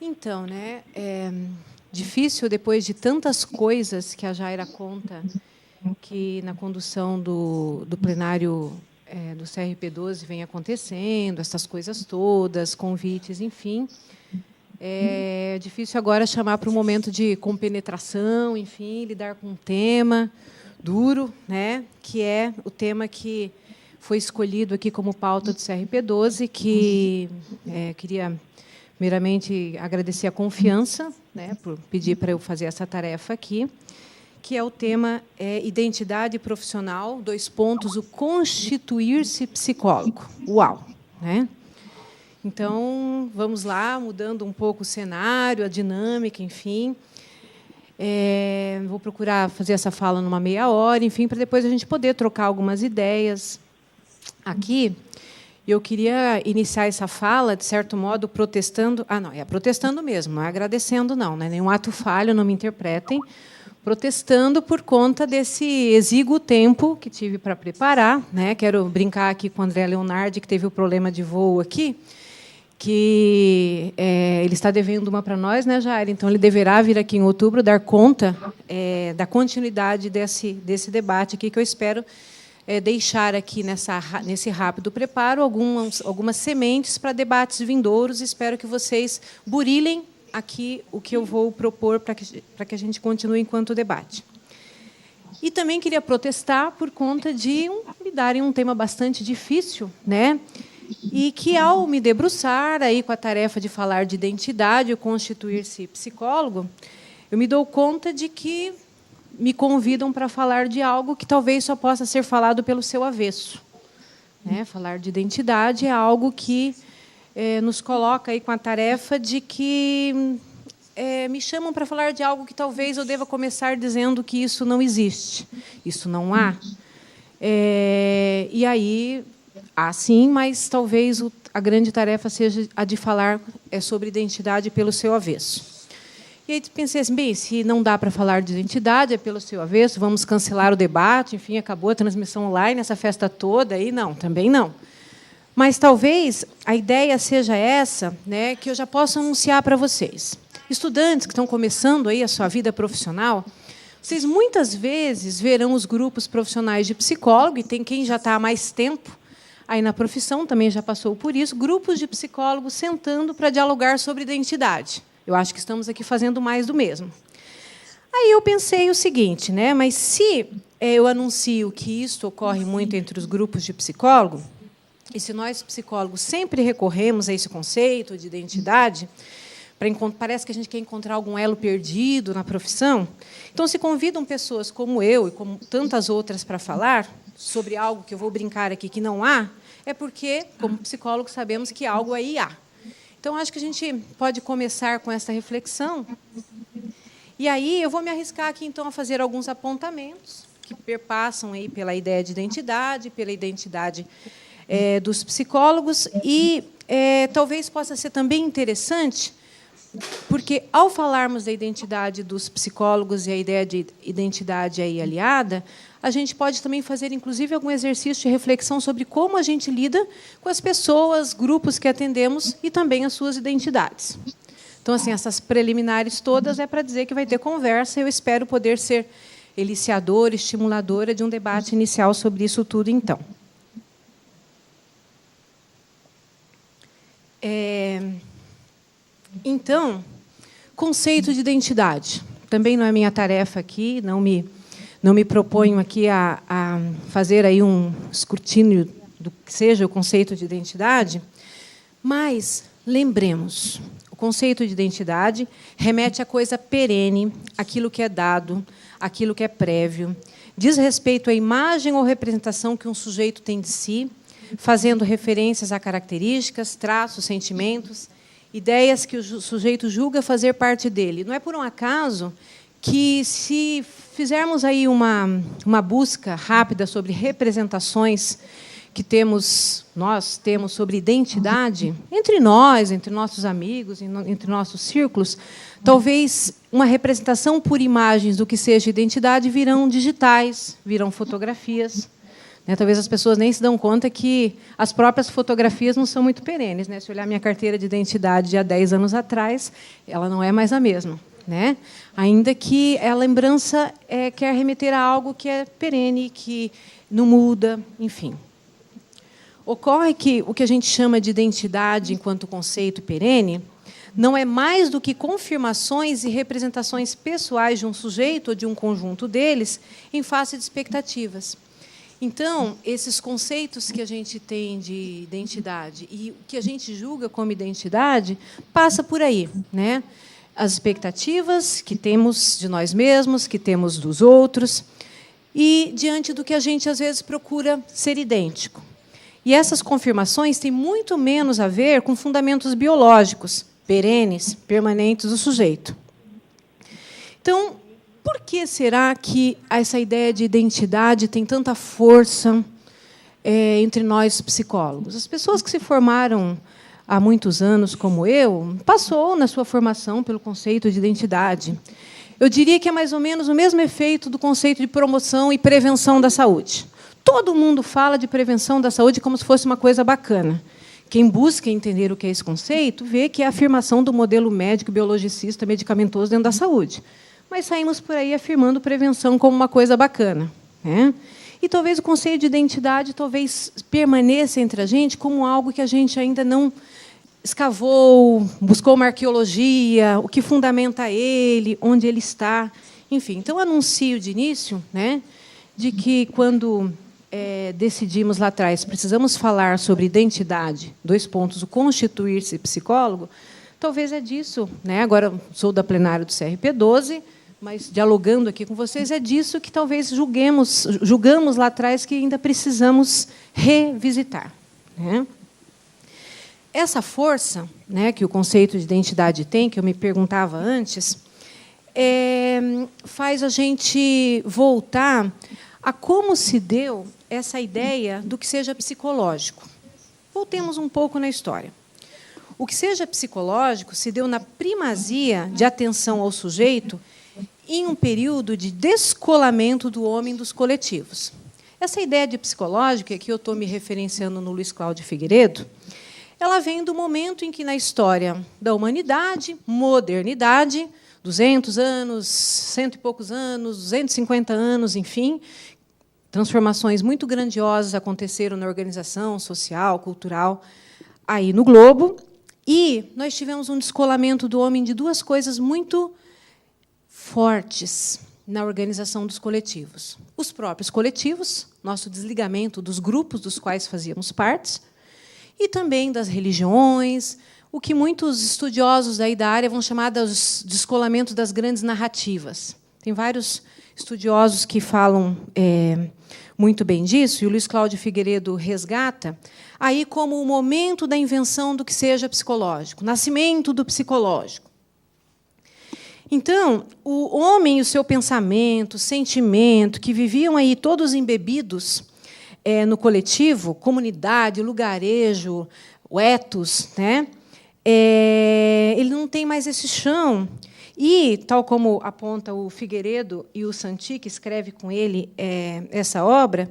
Então, né, é difícil, depois de tantas coisas que a Jaira conta, que na condução do plenário do CRP12 vem acontecendo, essas coisas todas, convites, enfim. É difícil agora chamar para um momento de compenetração, enfim, lidar com um tema duro, né, que é o tema que foi escolhido aqui como pauta do CRP12, que queria, primeiramente, agradecer a confiança, né, por pedir para eu fazer essa tarefa aqui, que é o tema identidade profissional, 2 pontos, o constituir-se psicólogo. Uau! Né? Então, vamos lá, mudando um pouco o cenário, a dinâmica, enfim. Vou procurar fazer essa fala numa meia hora, enfim, para depois a gente poder trocar algumas ideias. Aqui, eu queria iniciar essa fala, de certo modo, protestando... não, protestando mesmo, não é agradecendo, não, né? Nenhum ato falho, não me interpretem, protestando por conta desse exíguo tempo que tive para preparar, né? Quero brincar aqui com o André Leonardi, que teve o problema de voo aqui, que ele está devendo uma para nós, né, Jair? Então, ele deverá vir aqui em outubro dar conta da continuidade desse debate aqui, que eu espero deixar aqui nesse rápido preparo algumas sementes para debates vindouros. Espero que vocês burilem aqui o que eu vou propor para que a gente continue enquanto debate. E também queria protestar por conta de me darem um tema bastante difícil, né? E que, ao me debruçar aí com a tarefa de falar de identidade ou constituir-se psicólogo, eu me dou conta de que me convidam para falar de algo que talvez só possa ser falado pelo seu avesso, né? Falar de identidade é algo que nos coloca aí com a tarefa de que me chamam para falar de algo que talvez eu deva começar dizendo que isso não existe, isso não há. E aí, sim, mas talvez a grande tarefa seja a de falar sobre identidade pelo seu avesso. E aí pensei assim, bem, se não dá para falar de identidade, é pelo seu avesso, vamos cancelar o debate, enfim, acabou a transmissão online, essa festa toda, aí não, também não. Mas talvez a ideia seja essa, né, que eu já posso anunciar para vocês. Estudantes que estão começando aí a sua vida profissional, vocês muitas vezes verão os grupos profissionais de psicólogo, e tem quem já está há mais tempo aí na profissão, também já passou por isso, grupos de psicólogos sentando para dialogar sobre identidade. Eu acho que estamos aqui fazendo mais do mesmo. Aí eu pensei o seguinte, né, mas se eu anuncio que isso ocorre muito entre os grupos de psicólogo, e se nós, psicólogos, sempre recorremos a esse conceito de identidade, parece que a gente quer encontrar algum elo perdido na profissão, então, se convidam pessoas como eu e como tantas outras para falar sobre algo que eu vou brincar aqui que não há, é porque, como psicólogos, sabemos que algo aí há. Então, acho que a gente pode começar com essa reflexão. E aí eu vou me arriscar aqui, então, a fazer alguns apontamentos que perpassam aí pela ideia de identidade, pela identidade dos psicólogos, e talvez possa ser também interessante, porque, ao falarmos da identidade dos psicólogos e a ideia de identidade aí aliada, a gente pode também fazer, inclusive, algum exercício de reflexão sobre como a gente lida com as pessoas, grupos que atendemos e também as suas identidades. Então, assim, essas preliminares todas é para dizer que vai ter conversa. Eu espero poder ser eliciadora, estimuladora de um debate inicial sobre isso tudo, então. Então, conceito de identidade. Também não é minha tarefa aqui, não me proponho aqui a fazer aí um escrutínio do que seja o conceito de identidade, mas lembremos, o conceito de identidade remete à coisa perene, aquilo que é dado, aquilo que é prévio, diz respeito à imagem ou representação que um sujeito tem de si, fazendo referências a características, traços, sentimentos, ideias que o sujeito julga fazer parte dele. Não é por um acaso que, se fizermos aí uma busca rápida sobre representações que nós temos sobre identidade, entre nós, entre nossos amigos, entre nossos círculos, talvez uma representação por imagens do que seja identidade virão digitais, virão fotografias. Talvez as pessoas nem se dão conta que as próprias fotografias não são muito perenes. Se olhar minha carteira de identidade de há 10 anos atrás, ela não é mais a mesma. Ainda que a lembrança quer remeter a algo que é perene, que não muda, enfim. Ocorre que o que a gente chama de identidade enquanto conceito perene não é mais do que confirmações e representações pessoais de um sujeito ou de um conjunto deles em face de expectativas. Então, esses conceitos que a gente tem de identidade e o que a gente julga como identidade passa por aí, As expectativas que temos de nós mesmos, que temos dos outros, e diante do que a gente, às vezes, procura ser idêntico. E essas confirmações têm muito menos a ver com fundamentos biológicos, perenes, permanentes do sujeito. Então, por que será que essa ideia de identidade tem tanta força entre nós psicólogos? As pessoas que se formaram há muitos anos, como eu, passou na sua formação pelo conceito de identidade. eu diria que é mais ou menos o mesmo efeito do conceito de promoção e prevenção da saúde. Todo mundo fala de prevenção da saúde como se fosse uma coisa bacana. Quem busca entender o que é esse conceito vê que é a afirmação do modelo médico, biologicista, medicamentoso dentro da saúde. Mas saímos por aí afirmando prevenção como uma coisa bacana, né? E talvez o conceito de identidade talvez permaneça entre a gente como algo que a gente ainda não escavou, buscou uma arqueologia, o que fundamenta ele, onde ele está, enfim. Então, anuncio de início, né, de que, quando decidimos lá atrás, precisamos falar sobre identidade, o constituir-se psicólogo, talvez é disso, né? Agora, sou da plenária do CRP12, mas, dialogando aqui com vocês, é disso que talvez julgamos lá atrás que ainda precisamos revisitar, né? Essa força, né, que o conceito de identidade tem, que eu me perguntava antes, faz a gente voltar a como se deu essa ideia do que seja psicológico. Voltemos um pouco na história. O que seja psicológico se deu na primazia de atenção ao sujeito em um período de descolamento do homem dos coletivos. Essa ideia de psicológico, aqui eu estou me referenciando no Luiz Cláudio Figueiredo, ela vem do momento em que, na história da humanidade, modernidade, 200 anos, 100 e poucos anos, 250 anos, enfim, transformações muito grandiosas aconteceram na organização social, cultural, aí no globo, e nós tivemos um descolamento do homem de duas coisas muito fortes na organização dos coletivos. Os próprios coletivos, nosso desligamento dos grupos dos quais fazíamos parte, e também das religiões, o que muitos estudiosos daí da área vão chamar de descolamento das grandes narrativas. Tem vários estudiosos que falam muito bem disso, e o Luiz Cláudio Figueiredo resgata aí como o momento da invenção do que seja psicológico, o nascimento do psicológico. Então, o homem e o seu pensamento, sentimento, que viviam aí todos embebidos no coletivo, comunidade, lugarejo, o ethos, né? Ele não tem mais esse chão. E, tal como aponta o Figueiredo e o Santi, que escreve com ele essa obra,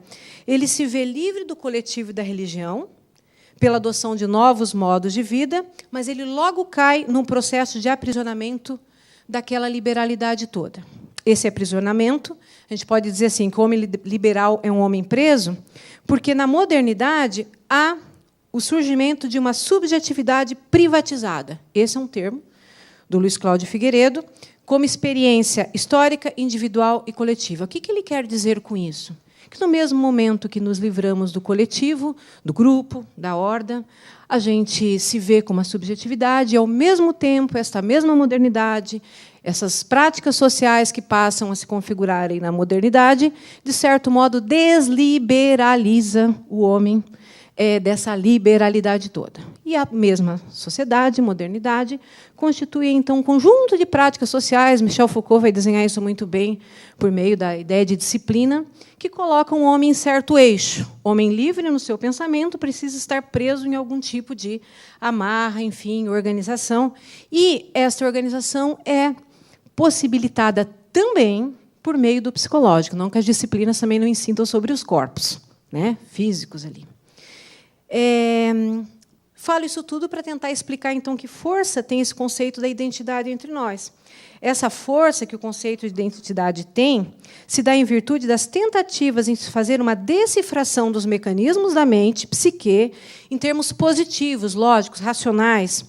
ele se vê livre do coletivo e da religião, pela adoção de novos modos de vida, mas ele logo cai num processo de aprisionamento daquela liberalidade toda. Esse aprisionamento, a gente pode dizer assim, que o homem liberal é um homem preso, porque, na modernidade, há o surgimento de uma subjetividade privatizada. Esse é um termo do Luiz Cláudio Figueiredo, como experiência histórica, individual e coletiva. O que ele quer dizer com isso? Que, no mesmo momento que nos livramos do coletivo, do grupo, da horda, a gente se vê com uma subjetividade e, ao mesmo tempo, esta mesma modernidade, essas práticas sociais que passam a se configurarem na modernidade, de certo modo, desliberaliza o homem dessa liberalidade toda. E a mesma sociedade, modernidade, constitui, então, um conjunto de práticas sociais, Michel Foucault vai desenhar isso muito bem por meio da ideia de disciplina, que colocam o homem em certo eixo. Homem livre no seu pensamento precisa estar preso em algum tipo de amarra, enfim, organização. E esta organização é possibilitada também por meio do psicológico, não que as disciplinas também não ensinam sobre os corpos, né, físicos ali. Falo isso tudo para tentar explicar, então, que força tem esse conceito da identidade entre nós. Essa força que o conceito de identidade tem se dá em virtude das tentativas em fazer uma decifração dos mecanismos da mente, psique, em termos positivos, lógicos, racionais,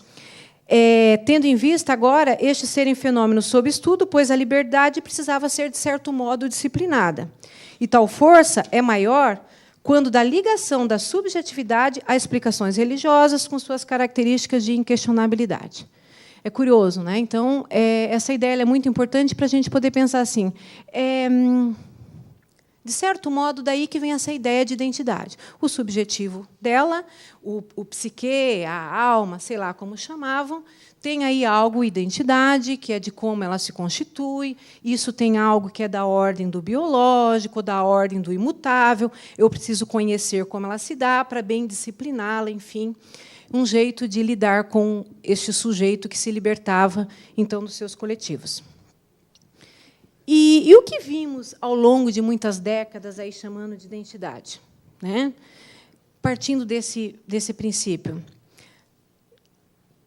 tendo em vista, agora, estes serem fenômenos sob estudo, pois a liberdade precisava ser, de certo modo, disciplinada. E tal força é maior quando da ligação da subjetividade a explicações religiosas com suas características de inquestionabilidade. É curioso, né? Então, essa ideia é muito importante para a gente poder pensar assim. De certo modo, daí que vem essa ideia de identidade. O subjetivo dela, o psique, a alma, sei lá como chamavam, tem aí algo, identidade, que é de como ela se constitui. Isso tem algo que é da ordem do biológico, da ordem do imutável. Eu preciso conhecer como ela se dá para bem discipliná-la, enfim, um jeito de lidar com este sujeito que se libertava, então, dos seus coletivos. E o que vimos ao longo de muitas décadas aí chamando de identidade, né? Partindo desse princípio.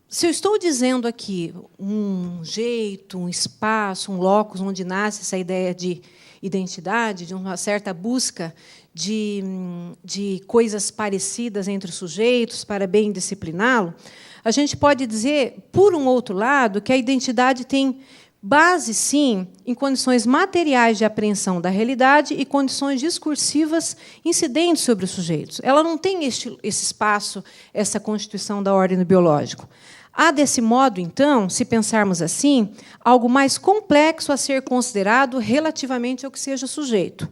Se eu estou dizendo aqui um jeito, um espaço, um locus onde nasce essa ideia de identidade, de uma certa busca de coisas parecidas entre os sujeitos para bem discipliná-lo, a gente pode dizer, por um outro lado, que a identidade tem base, sim, em condições materiais de apreensão da realidade e condições discursivas incidentes sobre os sujeitos. Ela não tem esse espaço, essa constituição da ordem do biológico. Há, desse modo, então, se pensarmos assim, algo mais complexo a ser considerado relativamente ao que seja sujeito.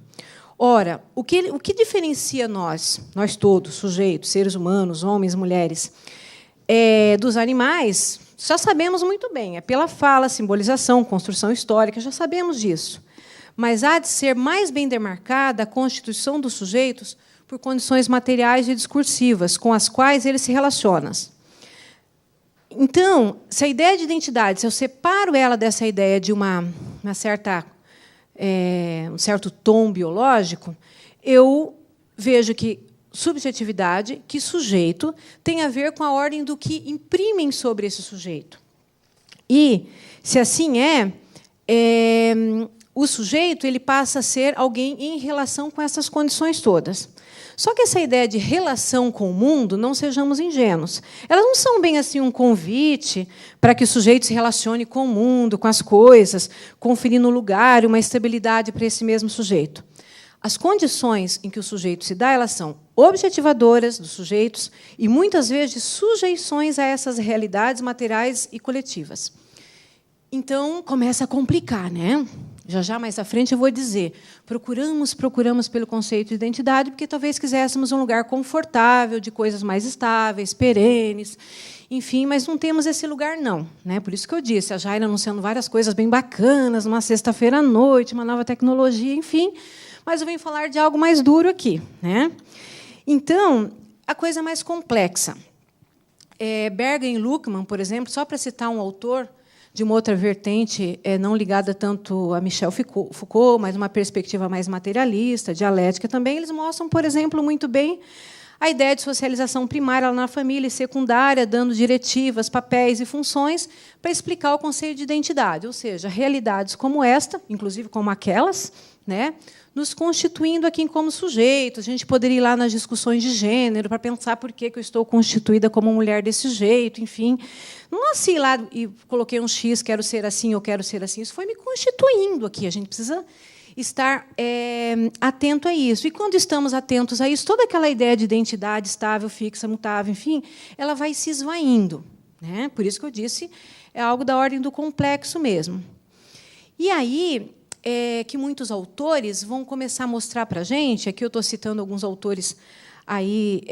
Ora, o que diferencia nós todos, sujeitos, seres humanos, homens, mulheres, dos animais, já sabemos muito bem. É pela fala, simbolização, construção histórica, já sabemos disso. Mas há de ser mais bem demarcada a constituição dos sujeitos por condições materiais e discursivas com as quais eles se relacionam. Então, se a ideia de identidade, se eu separo ela dessa ideia de um certo tom biológico, eu vejo que subjetividade, que sujeito, tem a ver com a ordem do que imprimem sobre esse sujeito. E, se assim o sujeito ele passa a ser alguém em relação com essas condições todas. Só que essa ideia de relação com o mundo, não sejamos ingênuos, elas não são bem assim um convite para que o sujeito se relacione com o mundo, com as coisas, conferindo lugar e uma estabilidade para esse mesmo sujeito. As condições em que o sujeito se dá, elas são objetivadoras dos sujeitos e, muitas vezes, sujeições a essas realidades materiais e coletivas. Então, começa a complicar, né? Já mais à frente eu vou dizer, procuramos pelo conceito de identidade porque talvez quiséssemos um lugar confortável, de coisas mais estáveis, perenes, enfim, mas não temos esse lugar, não. Né? Por isso que eu disse, a Jaira anunciando várias coisas bem bacanas, uma sexta-feira à noite, uma nova tecnologia, enfim, mas eu venho falar de algo mais duro aqui. Né? Então, a coisa mais complexa. Berger e Luckmann, por exemplo, só para citar um autor de uma outra vertente, não ligada tanto a Michel Foucault, mas uma perspectiva mais materialista, dialética também, eles mostram, por exemplo, muito bem a ideia de socialização primária na família e secundária, dando diretivas, papéis e funções para explicar o conceito de identidade, ou seja, realidades como esta, inclusive como aquelas, né, nos constituindo aqui como sujeitos. A gente poderia ir lá nas discussões de gênero para pensar por que eu estou constituída como mulher desse jeito, enfim. Não nasci lá e coloquei um X, quero ser assim, eu quero ser assim. Isso foi me constituindo aqui. A gente precisa estar atento a isso. E, quando estamos atentos a isso, toda aquela ideia de identidade estável, fixa, mutável, enfim, ela vai se esvaindo. Né? Por isso que eu disse, é algo da ordem do complexo mesmo. E aí que muitos autores vão começar a mostrar para a gente, aqui eu estou citando alguns autores aí,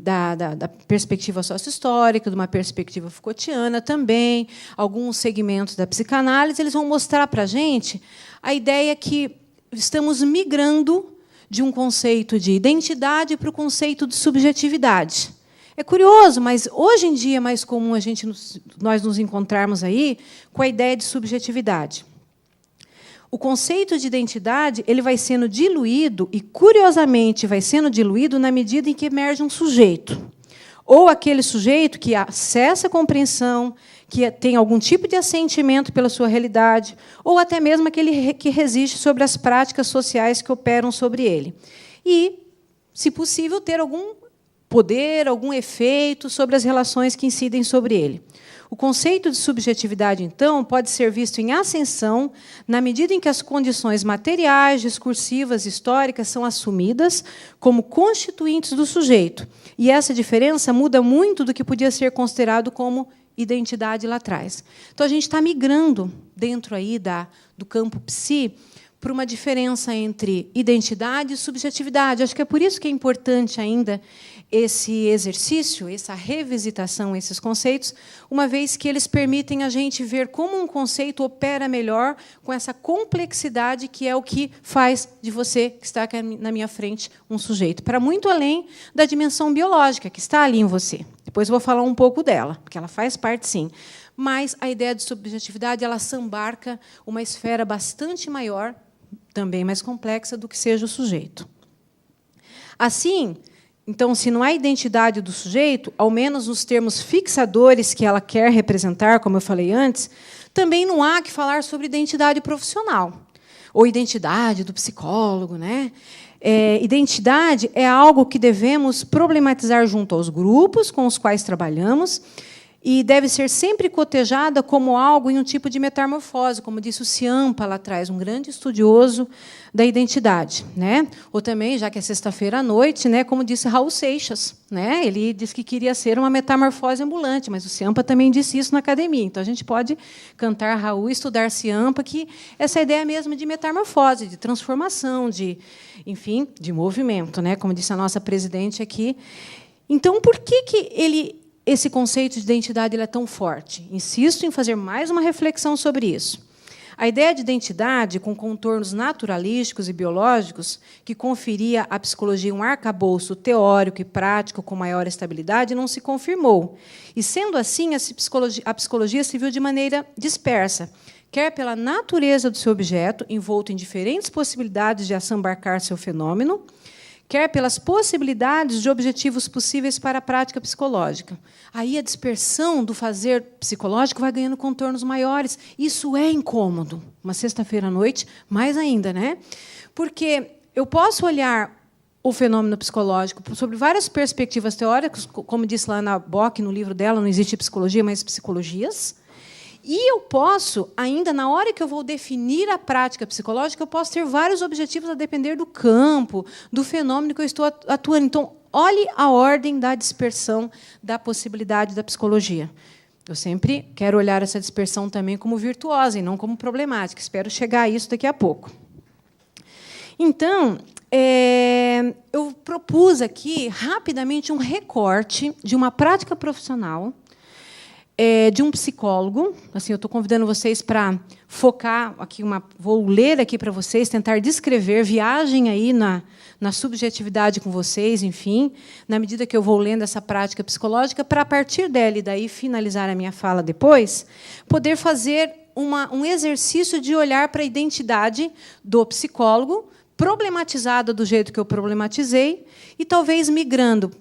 da perspectiva sócio-histórica, de uma perspectiva Foucaultiana também, alguns segmentos da psicanálise, eles vão mostrar para a gente a ideia que estamos migrando de um conceito de identidade para o conceito de subjetividade. É curioso, mas hoje em dia é mais comum nós nos encontrarmos aí com a ideia de subjetividade. O conceito de identidade ele vai sendo diluído, e, curiosamente, vai sendo diluído na medida em que emerge um sujeito. Ou aquele sujeito que acessa a compreensão, que tem algum tipo de assentimento pela sua realidade, ou até mesmo aquele que resiste sobre as práticas sociais que operam sobre ele. E, se possível, ter algum poder, algum efeito sobre as relações que incidem sobre ele. O conceito de subjetividade, então, pode ser visto em ascensão na medida em que as condições materiais, discursivas, históricas são assumidas como constituintes do sujeito. E essa diferença muda muito do que podia ser considerado como identidade lá atrás. Então, a gente está migrando dentro aí do campo psi para uma diferença entre identidade e subjetividade. Acho que é por isso que é importante ainda esse exercício, essa revisitação, esses conceitos, uma vez que eles permitem a gente ver como um conceito opera melhor com essa complexidade que é o que faz de você, que está aqui na minha frente, um sujeito, para muito além da dimensão biológica que está ali em você. Depois eu vou falar um pouco dela, porque ela faz parte, sim. mas a ideia de subjetividade ela sambarca uma esfera bastante maior, também mais complexa, do que seja o sujeito. Assim, então, se não há identidade do sujeito, ao menos nos termos fixadores que ela quer representar, como eu falei antes, também não há que falar sobre identidade profissional, ou identidade do psicólogo, né? Identidade é algo que devemos problematizar junto aos grupos com os quais trabalhamos e deve ser sempre cotejada como algo em um tipo de metamorfose, como disse o Ciampa lá atrás, um grande estudioso da identidade, né? Ou também, já que é sexta-feira à noite, né, como disse Raul Seixas, né? Ele disse que queria ser uma metamorfose ambulante, mas o Ciampa também disse isso na academia. Então a gente pode cantar Raul e estudar Ciampa, que essa ideia mesmo de metamorfose, de transformação, enfim, de movimento, né? Como disse a nossa presidente aqui. Então, por que esse conceito de identidade ele é tão forte? Insisto em fazer mais uma reflexão sobre isso. A ideia de identidade, com contornos naturalísticos e biológicos, que conferia à psicologia um arcabouço teórico e prático com maior estabilidade, não se confirmou. E, sendo assim, a psicologia se viu de maneira dispersa, quer pela natureza do seu objeto, envolto em diferentes possibilidades de assambarcar seu fenômeno, quer pelas possibilidades de objetivos possíveis para a prática psicológica. Aí a dispersão do fazer psicológico vai ganhando contornos maiores. Isso é incômodo. Uma sexta-feira à noite, mais ainda, né? Porque eu posso olhar o fenômeno psicológico sobre várias perspectivas teóricas, como disse lá na Bock, no livro dela, Não Existe Psicologia, mas Psicologias. E eu posso, ainda na hora que eu vou definir a prática psicológica, eu posso ter vários objetivos a depender do campo, do fenômeno que eu estou atuando. Então, olhe a ordem da dispersão da possibilidade da psicologia. Eu sempre quero olhar essa dispersão também como virtuosa e não como problemática. Espero chegar a isso daqui a pouco. Então, eu propus aqui, rapidamente, um recorte de uma prática profissional de um psicólogo. Assim, eu estou convidando vocês para focar aqui vou ler aqui para vocês, tentar descrever, viagem aí na subjetividade com vocês, enfim, na medida que eu vou lendo essa prática psicológica, para, a partir dela, e daí finalizar a minha fala depois, poder fazer um exercício de olhar para a identidade do psicólogo, problematizada do jeito que eu problematizei, e talvez migrando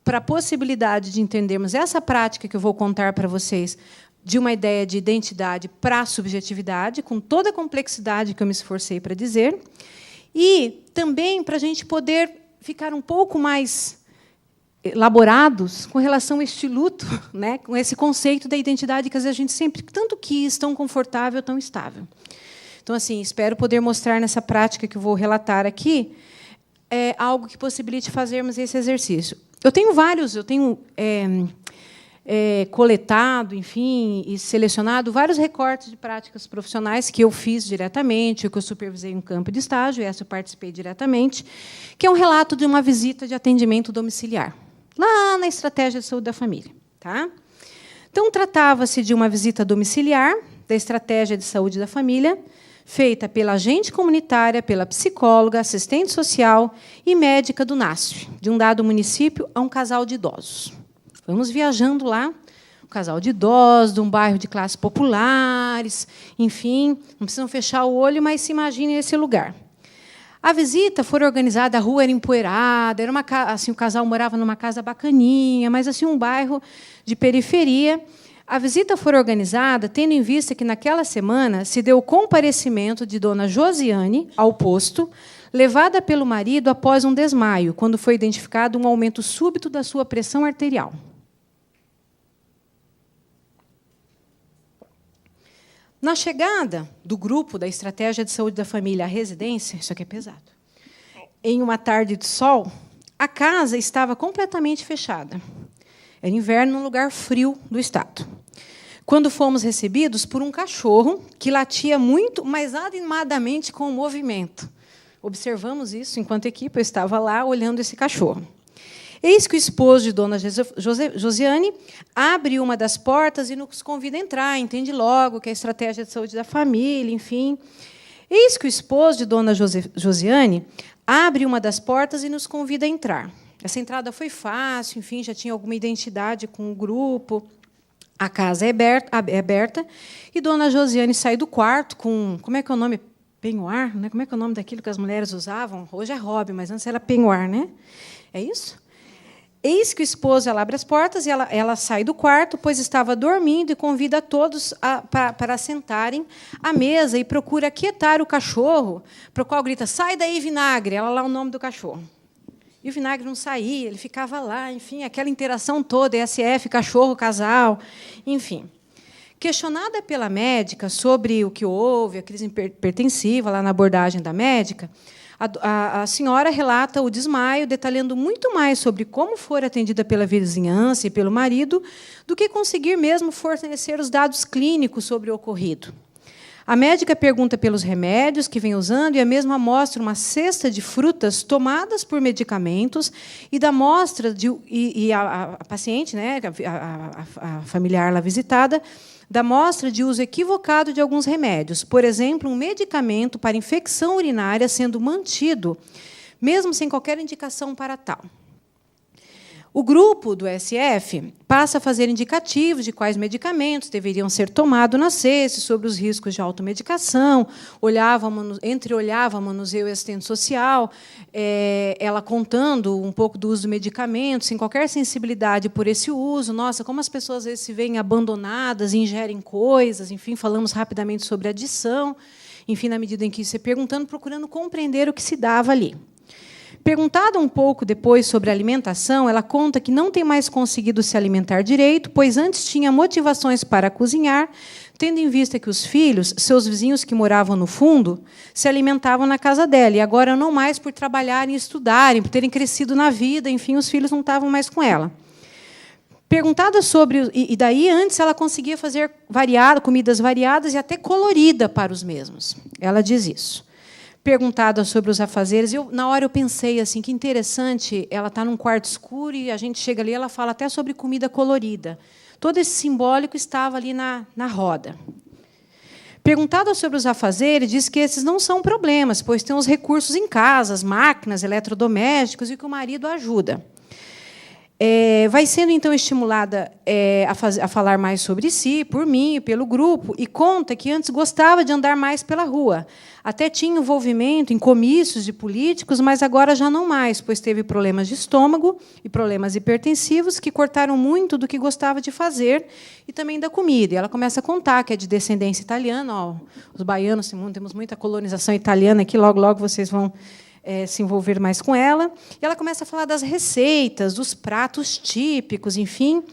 para a possibilidade de entendermos essa prática que eu vou contar para vocês, de uma ideia de identidade para a subjetividade, com toda a complexidade que eu me esforcei para dizer, e também para a gente poder ficar um pouco mais elaborados com relação a este luto, né, com esse conceito da identidade que às vezes a gente sempre tanto quis, tão confortável, tão estável. Então, assim, espero poder mostrar nessa prática que eu vou relatar aqui algo que possibilite fazermos esse exercício. Eu tenho coletado, enfim, e selecionado vários recortes de práticas profissionais que eu fiz diretamente, que eu supervisei em campo de estágio, e essa eu participei diretamente, que é um relato de uma visita de atendimento domiciliar, lá na Estratégia de Saúde da Família. Tá? Então, tratava-se de uma visita domiciliar da Estratégia de Saúde da Família, feita pela agente comunitária, pela psicóloga, assistente social e médica do NASF, de um dado município, a um casal de idosos. Vamos viajando lá, um casal de idosos, de um bairro de classes populares, enfim, não precisam fechar o olho, mas se imaginem esse lugar. A visita foi organizada, a rua era empoeirada, era assim, o casal morava numa casa bacaninha, mas assim, um bairro de periferia. A visita foi organizada tendo em vista que, naquela semana, se deu o comparecimento de dona Josiane ao posto, levada pelo marido após um desmaio, quando foi identificado um aumento súbito da sua pressão arterial. Na chegada do grupo da Estratégia de Saúde da Família à residência, isso aqui é pesado, em uma tarde de sol, a casa estava completamente fechada. Era inverno num lugar frio do estado. Quando fomos recebidos por um cachorro que latia muito, mas animadamente com o movimento. Observamos isso enquanto equipe, eu estava lá olhando esse cachorro. Eis que o esposo de dona Josiane abre uma das portas e nos convida a entrar, entende logo que é a Estratégia de Saúde da Família, enfim. Eis que o esposo de dona Josiane abre uma das portas e nos convida a entrar. Essa entrada foi fácil, enfim, já tinha alguma identidade com o grupo. A casa é aberta e Dona Josiane sai do quarto com... Como é que é o nome? Penhoar? Né? Como é que é o nome daquilo que as mulheres usavam? Hoje é hobby, mas antes era penhoar, né? É isso? Eis que o esposo ela abre as portas e ela sai do quarto, pois estava dormindo, e convida a todos para sentarem à mesa e procura aquietar o cachorro, para o qual grita: sai daí, Vinagre! Ela lá o nome do cachorro. E o Vinagre não saía, ele ficava lá, enfim, aquela interação toda, SF, cachorro, casal, enfim. Questionada pela médica sobre o que houve, a crise hipertensiva, lá na abordagem da médica, a senhora relata o desmaio, detalhando muito mais sobre como for atendida pela vizinhança e pelo marido, do que conseguir mesmo fornecer os dados clínicos sobre o ocorrido. A médica pergunta pelos remédios que vem usando e a mesma mostra uma cesta de frutas tomadas por medicamentos e da mostra a paciente, né, a familiar lá visitada, da mostra de uso equivocado de alguns remédios. Por exemplo, um medicamento para infecção urinária sendo mantido, mesmo sem qualquer indicação para tal. O grupo do SF passa a fazer indicativos de quais medicamentos deveriam ser tomados na cesta, sobre os riscos de automedicação. Entreolhávamos eu e assistente social, ela contando um pouco do uso do medicamento, sem qualquer sensibilidade por esse uso. Nossa, como as pessoas às vezes se veem abandonadas, ingerem coisas, enfim, falamos rapidamente sobre adição, enfim, na medida em que se perguntando, procurando compreender o que se dava ali. Perguntada um pouco depois sobre a alimentação, ela conta que não tem mais conseguido se alimentar direito, pois antes tinha motivações para cozinhar, tendo em vista que os filhos, seus vizinhos que moravam no fundo, se alimentavam na casa dela, e agora não mais por trabalharem e estudarem, por terem crescido na vida, enfim, os filhos não estavam mais com ela. Perguntada sobre... E daí, antes, ela conseguia fazer comidas variadas e até colorida para os mesmos. Ela diz isso. Perguntada sobre os afazeres, na hora eu pensei assim, que interessante, ela está num quarto escuro e a gente chega ali, ela fala até sobre comida colorida. Todo esse simbólico estava ali na roda. Perguntada sobre os afazeres, diz que esses não são problemas, pois tem os recursos em casa, as máquinas, eletrodomésticos, e que o marido ajuda. Vai sendo, então, estimulada a falar mais sobre si, por mim e pelo grupo, e conta que antes gostava de andar mais pela rua. Até tinha envolvimento em comícios de políticos, mas agora já não mais, pois teve problemas de estômago e problemas hipertensivos que cortaram muito do que gostava de fazer e também da comida. E ela começa a contar que é de descendência italiana. Ó, os baianos, temos muita colonização italiana aqui, logo, logo vocês vão... se envolver mais com ela. E ela começa a falar das receitas, dos pratos típicos, enfim,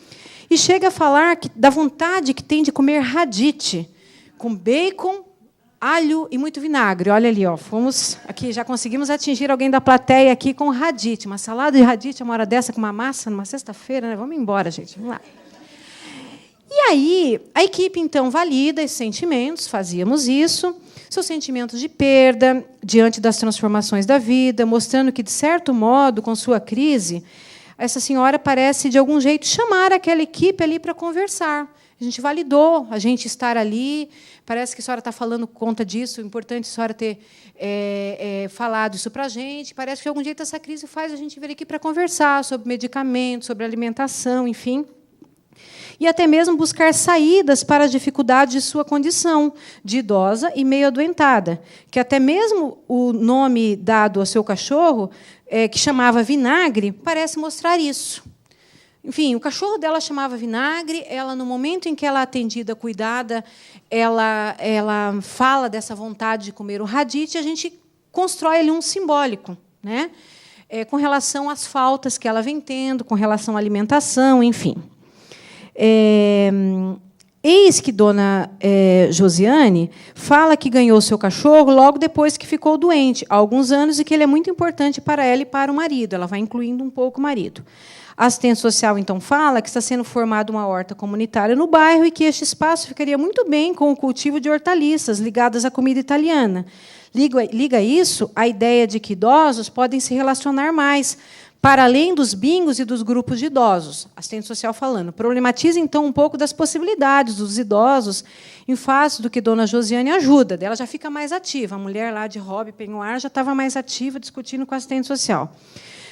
e chega a falar da vontade que tem de comer radite, com bacon, alho e muito vinagre. Olha ali, ó, fomos aqui, já conseguimos atingir alguém da plateia aqui com radite, uma salada de radite, uma hora dessa, com uma massa, numa sexta-feira, né? Vamos embora, gente, vamos lá. E aí, a equipe, então, valida esses sentimentos, fazíamos isso, seus sentimentos de perda diante das transformações da vida, mostrando que, de certo modo, com sua crise, essa senhora parece, de algum jeito, chamar aquela equipe ali para conversar. A gente validou a gente estar ali, parece que a senhora está falando conta disso, é importante a senhora ter falado isso para a gente, parece que, de algum jeito, essa crise faz a gente vir aqui para conversar sobre medicamentos, sobre alimentação, enfim, e até mesmo buscar saídas para as dificuldades de sua condição de idosa e meio adoentada, que até mesmo o nome dado ao seu cachorro, que chamava Vinagre, parece mostrar isso. Enfim, o cachorro dela chamava Vinagre, ela, no momento em que ela é atendida, cuidada, ela fala dessa vontade de comer o radite, e a gente constrói ali um simbólico, né? Com relação às faltas que ela vem tendo, com relação à alimentação, enfim. Eis que Dona Josiane fala que ganhou seu cachorro logo depois que ficou doente, há alguns anos, e que ele é muito importante para ela e para o marido. Ela vai incluindo um pouco o marido. A assistente social, então, fala que está sendo formada uma horta comunitária no bairro e que este espaço ficaria muito bem com o cultivo de hortaliças ligadas à comida italiana. Liga isso à ideia de que idosos podem se relacionar mais, para além dos bingos e dos grupos de idosos. Assistente social falando. Problematiza, então, um pouco das possibilidades dos idosos em face do que Dona Josiane ajuda. Ela já fica mais ativa. A mulher lá de hobby, penhoar, já estava mais ativa, discutindo com a assistente social.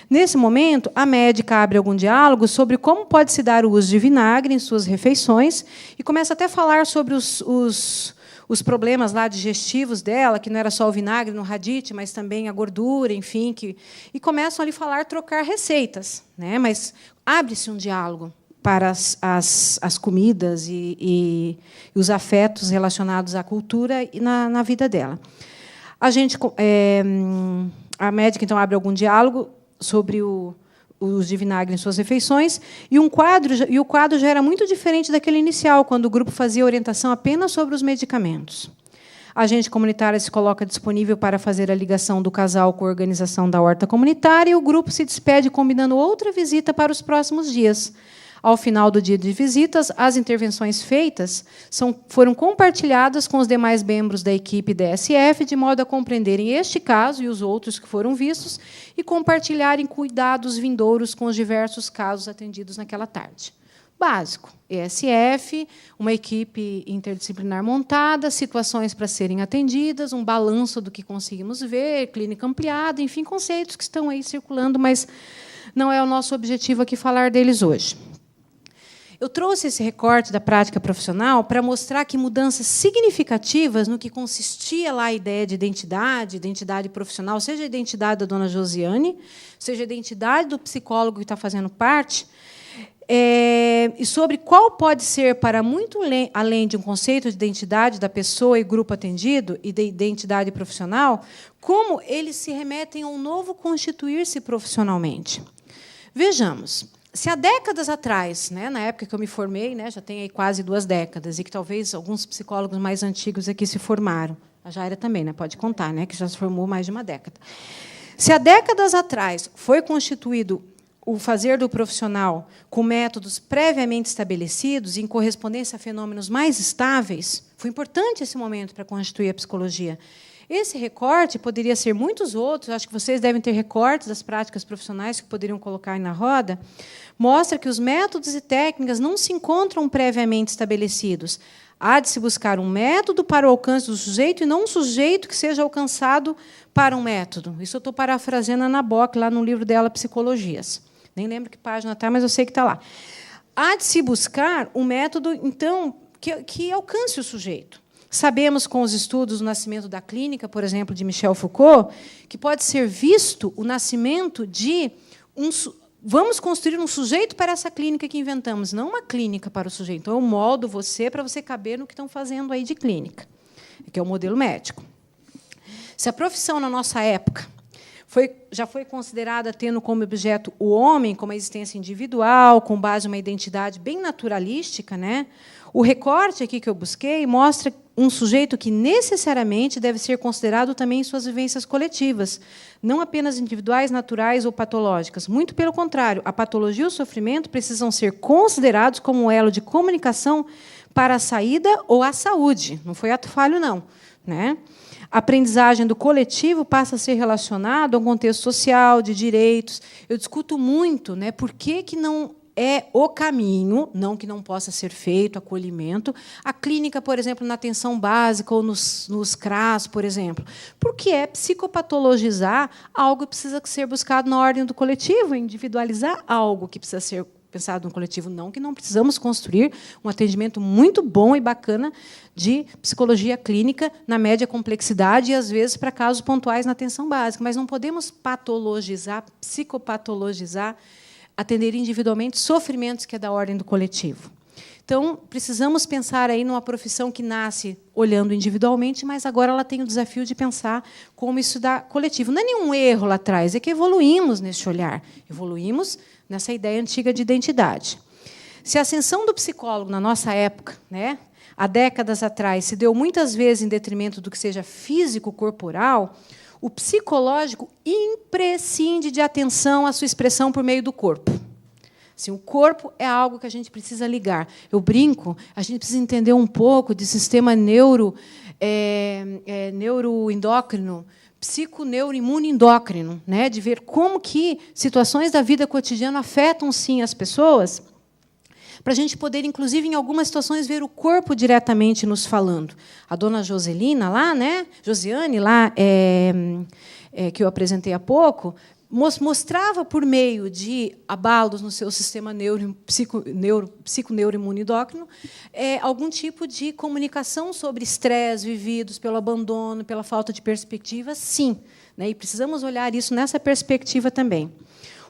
Nesse momento, a médica abre algum diálogo sobre como pode se dar o uso de vinagre em suas refeições e começa até a falar sobre os problemas lá digestivos dela, que não era só o vinagre no radite, mas também a gordura, enfim, e começam ali a falar, trocar receitas, né? Mas abre-se um diálogo para as comidas e os afetos relacionados à cultura e na vida dela. A médica, então, abre algum diálogo sobre o uso de vinagre em suas refeições, e o quadro já era muito diferente daquele inicial, quando o grupo fazia orientação apenas sobre os medicamentos. A agente comunitária se coloca disponível para fazer a ligação do casal com a organização da horta comunitária, e o grupo se despede combinando outra visita para os próximos dias. Ao final do dia de visitas, as intervenções feitas foram compartilhadas com os demais membros da equipe DSF, de modo a compreenderem este caso e os outros que foram vistos e compartilharem cuidados vindouros com os diversos casos atendidos naquela tarde. Básico, ESF, uma equipe interdisciplinar montada, situações para serem atendidas, um balanço do que conseguimos ver, clínica ampliada, enfim, conceitos que estão aí circulando, mas não é o nosso objetivo aqui falar deles hoje. Eu trouxe esse recorte da prática profissional para mostrar que mudanças significativas no que consistia lá a ideia de identidade profissional, seja a identidade da dona Josiane, seja a identidade do psicólogo que está fazendo parte, e sobre qual pode ser, para muito além de um conceito de identidade da pessoa e grupo atendido e de identidade profissional, como eles se remetem a um novo constituir-se profissionalmente. Vejamos. Se há décadas atrás, né, na época que eu me formei, né, já tem aí quase 2 décadas, e que talvez alguns psicólogos mais antigos aqui se formaram, a Jaira também, né, pode contar, né, que já se formou mais de uma década. Se há décadas atrás foi constituído o fazer do profissional com métodos previamente estabelecidos, em correspondência a fenômenos mais estáveis, foi importante esse momento para constituir a psicologia. Esse recorte poderia ser muitos outros, acho que vocês devem ter recortes das práticas profissionais que poderiam colocar aí na roda, mostra que os métodos e técnicas não se encontram previamente estabelecidos. Há de se buscar um método para o alcance do sujeito e não um sujeito que seja alcançado para um método. Isso eu estou parafraseando a Ana Bock, lá no livro dela, Psicologias. Nem lembro que página está, mas eu sei que está lá. Há de se buscar um método, então, que alcance o sujeito. Sabemos, com os estudos do nascimento da clínica, por exemplo, de Michel Foucault, que pode ser visto o nascimento de vamos construir um sujeito para essa clínica que inventamos, não uma clínica para o sujeito. Então, eu moldo você para você caber no que estão fazendo aí de clínica, que é o modelo médico. Se a profissão, na nossa época, já foi considerada tendo como objeto o homem, como a existência individual, com base em uma identidade bem naturalística, né? O recorte aqui que eu busquei mostra um sujeito que necessariamente deve ser considerado também em suas vivências coletivas, não apenas individuais, naturais ou patológicas. Muito pelo contrário, a patologia e o sofrimento precisam ser considerados como um elo de comunicação para a saída ou a saúde. Não foi ato falho, não, né? A aprendizagem do coletivo passa a ser relacionado a um contexto social, de direitos. Eu discuto muito, né, por que não é o caminho, não que não possa ser feito, acolhimento. A clínica, por exemplo, na atenção básica ou nos CRAS, por exemplo. Porque é psicopatologizar algo que precisa ser buscado na ordem do coletivo, individualizar algo que precisa ser pensado no coletivo. Não que não precisamos construir um atendimento muito bom e bacana de psicologia clínica na média complexidade e, às vezes, para casos pontuais na atenção básica. Mas não podemos patologizar, psicopatologizar, atender individualmente sofrimentos que é da ordem do coletivo. Então, precisamos pensar aí numa profissão que nasce olhando individualmente, mas agora ela tem o desafio de pensar como isso dá coletivo. Não é nenhum erro lá atrás, é que evoluímos nesse olhar, evoluímos nessa ideia antiga de identidade. Se a ascensão do psicólogo na nossa época, né, há décadas atrás, se deu muitas vezes em detrimento do que seja físico-corporal, o psicológico imprescinde de atenção à sua expressão por meio do corpo. Assim, o corpo é algo que a gente precisa ligar. Eu brinco, a gente precisa entender um pouco de sistema neuroendócrino, psiconeuroimunoendócrino, né, de ver como que situações da vida cotidiana afetam, sim, as pessoas, para a gente poder, inclusive, em algumas situações, ver o corpo diretamente nos falando. A dona Joselina, lá, né, Josiane, lá, que eu apresentei há pouco, mostrava, por meio de abalos no seu sistema psiconeuroimunodócrino, algum tipo de comunicação sobre estresse vividos pelo abandono, pela falta de perspectiva, sim. Né? E precisamos olhar isso nessa perspectiva também.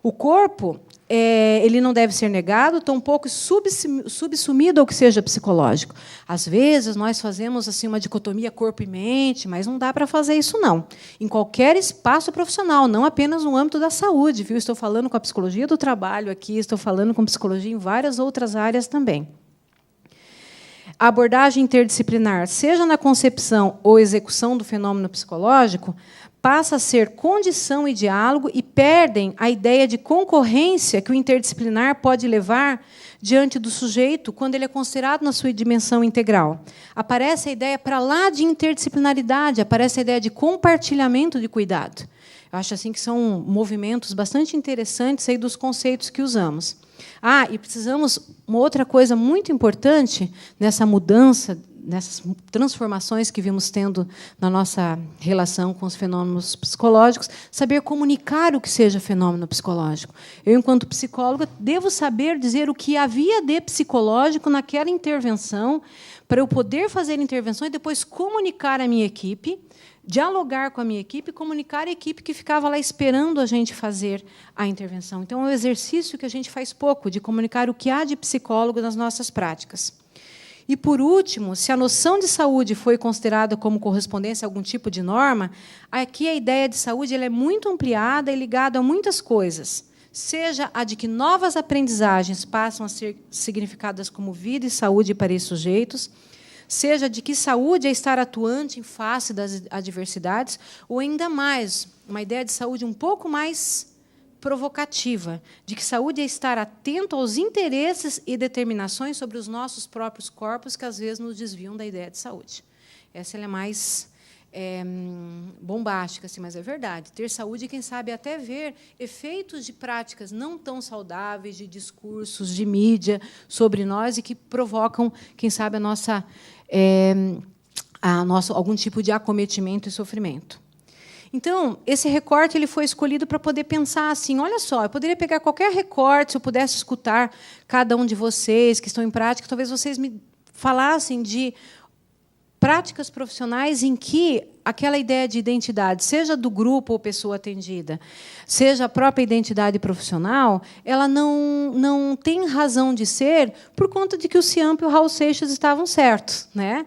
O corpo ele não deve ser negado, tampouco subsumido ao que seja psicológico. Às vezes, nós fazemos assim uma dicotomia corpo e mente, mas não dá para fazer isso, não. Em qualquer espaço profissional, não apenas no âmbito da saúde. Viu? Estou falando com a psicologia do trabalho aqui, estou falando com psicologia em várias outras áreas também. A abordagem interdisciplinar, seja na concepção ou execução do fenômeno psicológico, passa a ser condição e diálogo e perdem a ideia de concorrência que o interdisciplinar pode levar diante do sujeito quando ele é considerado na sua dimensão integral. Aparece a ideia para lá de interdisciplinaridade, aparece a ideia de compartilhamento de cuidado. Eu acho assim que são movimentos bastante interessantes aí dos conceitos que usamos. E precisamos, uma outra coisa muito importante nessa mudança, nessas transformações que vimos tendo na nossa relação com os fenômenos psicológicos, saber comunicar o que seja fenômeno psicológico. Eu, enquanto psicóloga, devo saber dizer o que havia de psicológico naquela intervenção, para eu poder fazer intervenções e depois comunicar à minha equipe, dialogar com a minha equipe, comunicar à equipe que ficava lá esperando a gente fazer a intervenção. Então, é um exercício que a gente faz pouco, de comunicar o que há de psicólogo nas nossas práticas. E, por último, se a noção de saúde foi considerada como correspondência a algum tipo de norma, aqui a ideia de saúde ela é muito ampliada e ligada a muitas coisas, seja a de que novas aprendizagens passam a ser significadas como vida e saúde para esses sujeitos, seja de que saúde é estar atuante em face das adversidades, ou, ainda mais, uma ideia de saúde um pouco mais provocativa, de que saúde é estar atento aos interesses e determinações sobre os nossos próprios corpos que, às vezes, nos desviam da ideia de saúde. Essa ela é mais bombástica, assim, mas é verdade. Ter saúde, quem sabe, até ver efeitos de práticas não tão saudáveis, de discursos, de mídia sobre nós e que provocam, quem sabe, algum tipo de acometimento e sofrimento. Então, esse recorte ele foi escolhido para poder pensar assim, olha só, eu poderia pegar qualquer recorte, se eu pudesse escutar cada um de vocês que estão em prática, talvez vocês me falassem de práticas profissionais em que aquela ideia de identidade, seja do grupo ou pessoa atendida, seja a própria identidade profissional, ela não tem razão de ser por conta de que o Ciampa e o Raul Seixas estavam certos, né?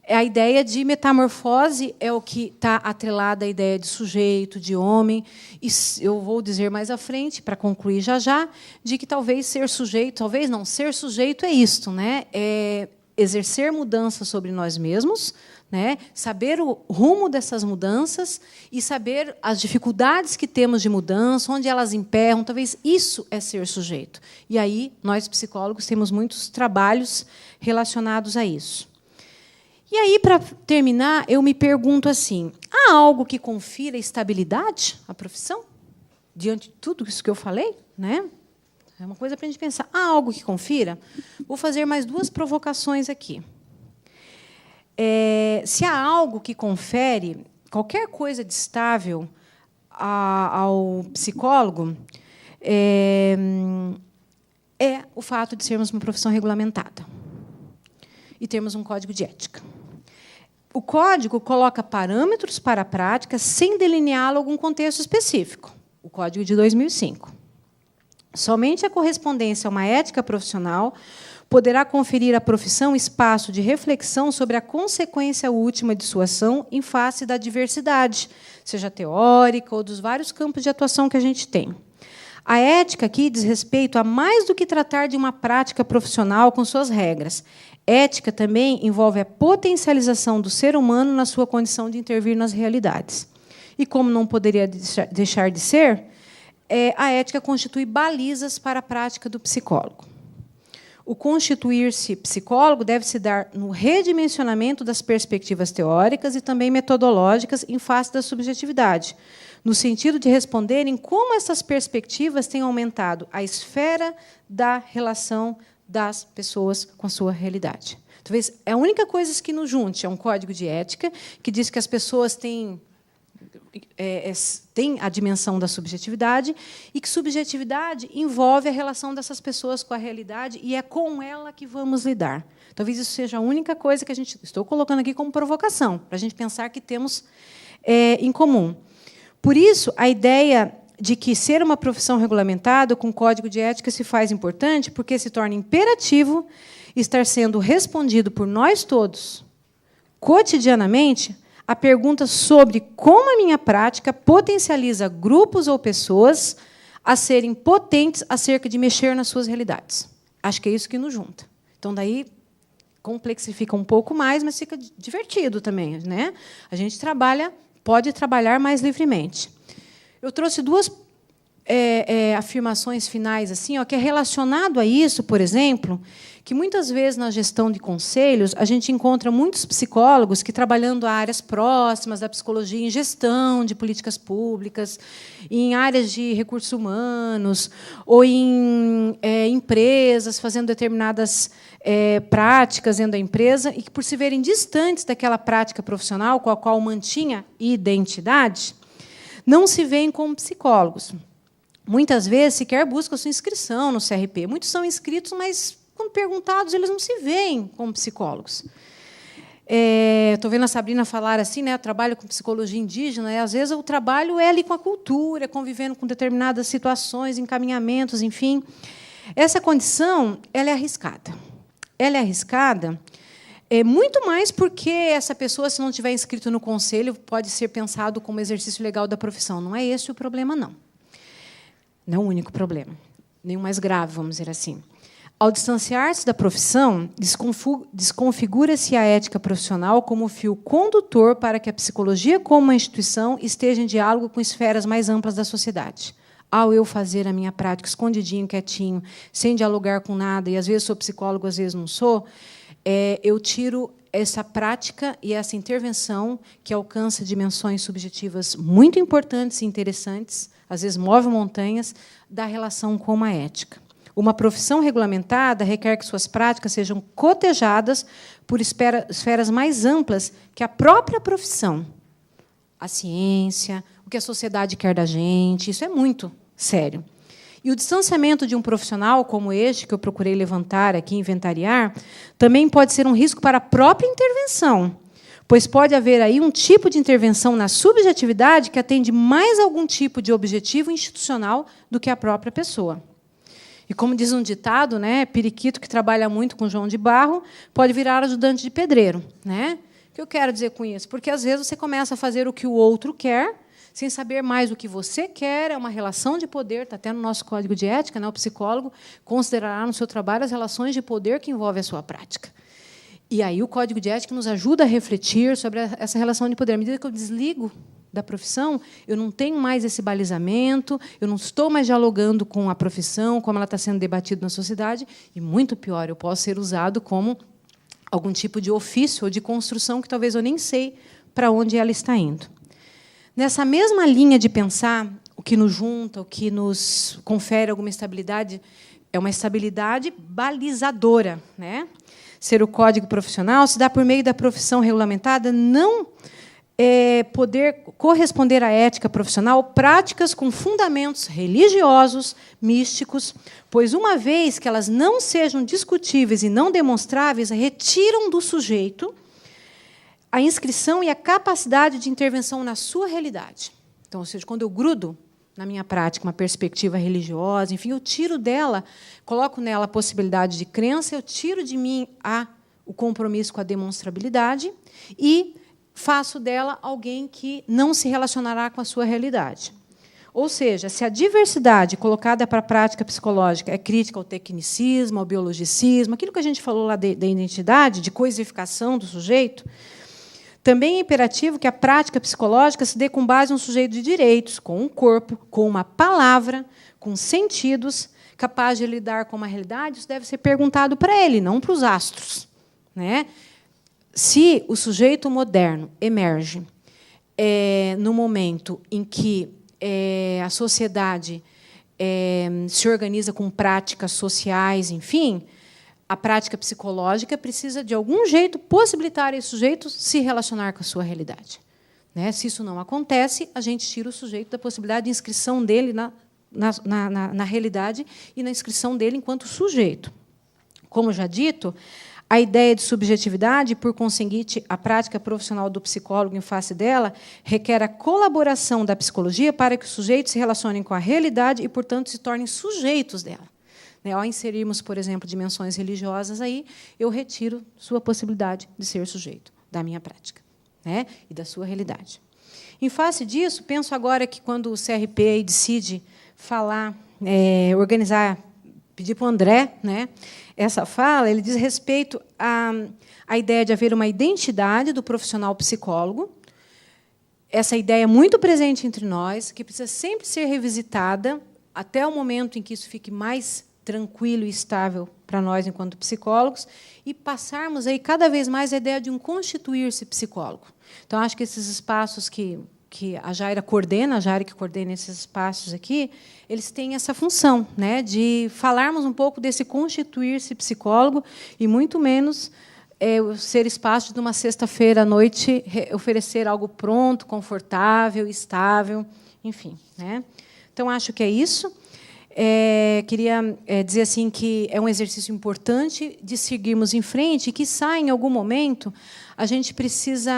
A ideia de metamorfose é o que está atrelada à ideia de sujeito, de homem. E eu vou dizer mais à frente, para concluir já, de que talvez ser sujeito, talvez não, ser sujeito é isto, né? É exercer mudanças sobre nós mesmos, né? Saber o rumo dessas mudanças e saber as dificuldades que temos de mudança, onde elas emperram. Talvez isso é ser sujeito. E aí, nós, psicólogos, temos muitos trabalhos relacionados a isso. E aí, para terminar, eu me pergunto assim, há algo que confira estabilidade à profissão? Diante de tudo isso que eu falei? Né? É uma coisa para a gente pensar. Há algo que confira? Vou fazer mais 2 provocações aqui. Se há algo que confere qualquer coisa de estável ao psicólogo, é o fato de sermos uma profissão regulamentada e termos um código de ética. O código coloca parâmetros para a prática sem delineá-lo em algum contexto específico. O código de 2005. Somente a correspondência a uma ética profissional poderá conferir à profissão espaço de reflexão sobre a consequência última de sua ação em face da diversidade, seja teórica ou dos vários campos de atuação que a gente tem. A ética aqui diz respeito a mais do que tratar de uma prática profissional com suas regras. Ética também envolve a potencialização do ser humano na sua condição de intervir nas realidades. E, como não poderia deixar de ser, a ética constitui balizas para a prática do psicólogo. O constituir-se psicólogo deve se dar no redimensionamento das perspectivas teóricas e também metodológicas em face da subjetividade, no sentido de responderem como essas perspectivas têm aumentado a esfera da relação das pessoas com a sua realidade. Talvez a única coisa que nos junte é um código de ética que diz que as pessoas têm, tem a dimensão da subjetividade e que subjetividade envolve a relação dessas pessoas com a realidade e é com ela que vamos lidar. Talvez isso seja a única coisa que estou colocando aqui como provocação, para a gente pensar que temos em comum. Por isso, a ideia de que ser uma profissão regulamentada com código de ética se faz importante, porque se torna imperativo estar sendo respondido por nós todos, cotidianamente, a pergunta sobre como a minha prática potencializa grupos ou pessoas a serem potentes acerca de mexer nas suas realidades. Acho que é isso que nos junta. Então, daí, complexifica um pouco mais, mas fica divertido também, né? A gente pode trabalhar mais livremente. Eu trouxe duas afirmações finais, assim, que é relacionado a isso, por exemplo, que muitas vezes na gestão de conselhos a gente encontra muitos psicólogos que, trabalhando áreas próximas da psicologia, em gestão de políticas públicas, em áreas de recursos humanos, ou em empresas, fazendo determinadas práticas dentro da empresa, e que, por se verem distantes daquela prática profissional com a qual mantinha identidade, não se veem como psicólogos. Muitas vezes sequer buscam sua inscrição no CRP. Muitos são inscritos, mas, quando perguntados, eles não se veem como psicólogos. Estou vendo a Sabrina falar assim, né? Eu trabalho com psicologia indígena, e às vezes o trabalho é ali com a cultura, convivendo com determinadas situações, encaminhamentos, enfim. Essa condição ela é arriscada. Ela é arriscada muito mais porque essa pessoa, se não tiver inscrito no conselho, pode ser pensado como exercício legal da profissão. Não é esse o problema, não. Não é o único problema, nem o mais grave, vamos dizer assim. Ao distanciar-se da profissão, desconfigura-se a ética profissional como fio condutor para que a psicologia, como uma instituição, esteja em diálogo com esferas mais amplas da sociedade. Ao eu fazer a minha prática escondidinho, quietinho, sem dialogar com nada, e às vezes sou psicólogo, às vezes não sou, eu tiro essa prática e essa intervenção, que alcança dimensões subjetivas muito importantes e interessantes, às vezes move montanhas, da relação com a ética. Uma profissão regulamentada requer que suas práticas sejam cotejadas por esferas mais amplas que a própria profissão. A ciência, o que a sociedade quer da gente, isso é muito sério. E o distanciamento de um profissional como este, que eu procurei levantar aqui, inventariar, também pode ser um risco para a própria intervenção, pois pode haver aí um tipo de intervenção na subjetividade que atende mais a algum tipo de objetivo institucional do que a própria pessoa. E, como diz um ditado, né, periquito que trabalha muito com João de Barro pode virar ajudante de pedreiro. Né? O que eu quero dizer com isso? Porque, às vezes, você começa a fazer o que o outro quer, sem saber mais o que você quer, é uma relação de poder, está até no nosso código de ética, né, o psicólogo considerará no seu trabalho as relações de poder que envolvem a sua prática. E aí o código de ética nos ajuda a refletir sobre essa relação de poder. À medida que eu desligo da profissão, eu não tenho mais esse balizamento, eu não estou mais dialogando com a profissão, como ela está sendo debatida na sociedade, e, muito pior, eu posso ser usado como algum tipo de ofício ou de construção que talvez eu nem sei para onde ela está indo. Nessa mesma linha de pensar, o que nos junta, o que nos confere alguma estabilidade, é uma estabilidade balizadora. Né? Ser o código profissional se dá por meio da profissão regulamentada não poder corresponder à ética profissional práticas com fundamentos religiosos, místicos, pois, uma vez que elas não sejam discutíveis e não demonstráveis, retiram do sujeito a inscrição e a capacidade de intervenção na sua realidade. Então, ou seja, quando eu grudo na minha prática uma perspectiva religiosa, enfim, eu tiro dela, coloco nela a possibilidade de crença, eu tiro de mim o compromisso com a demonstrabilidade e faço dela alguém que não se relacionará com a sua realidade. Ou seja, se a diversidade colocada para a prática psicológica é crítica ao tecnicismo, ao biologicismo, aquilo que a gente falou lá da identidade, de coisificação do sujeito, também é imperativo que a prática psicológica se dê com base em um sujeito de direitos, com um corpo, com uma palavra, com sentidos, capaz de lidar com uma realidade. Isso deve ser perguntado para ele, não para os astros. Né? Se o sujeito moderno emerge no momento em que a sociedade se organiza com práticas sociais, enfim, a prática psicológica precisa, de algum jeito, possibilitar esse sujeito se relacionar com a sua realidade. Né? Se isso não acontece, a gente tira o sujeito da possibilidade de inscrição dele na realidade e na inscrição dele enquanto sujeito. Como já dito, a ideia de subjetividade, por conseguinte, a prática profissional do psicólogo em face dela, requer a colaboração da psicologia para que os sujeitos se relacionem com a realidade e, portanto, se tornem sujeitos dela. Ao inserirmos, por exemplo, dimensões religiosas, aí eu retiro sua possibilidade de ser sujeito da minha prática, né, e da sua realidade. Em face disso, penso agora que, quando o CRP decide falar, organizar, pedir para o André, né, essa fala, ele diz respeito à ideia de haver uma identidade do profissional psicólogo. Essa ideia é muito presente entre nós, que precisa sempre ser revisitada até o momento em que isso fique mais tranquilo e estável para nós, enquanto psicólogos, e passarmos aí cada vez mais a ideia de um constituir-se psicólogo. Então, acho que esses espaços que a Jaira coordena, a Jaira que coordena esses espaços aqui, eles têm essa função, né, de falarmos um pouco desse constituir-se psicólogo e, muito menos, ser espaço de uma sexta-feira à noite oferecer algo pronto, confortável, estável, enfim, né? Então, acho que é isso. Queria dizer assim que é um exercício importante de seguirmos em frente e que, em algum momento, a gente precisa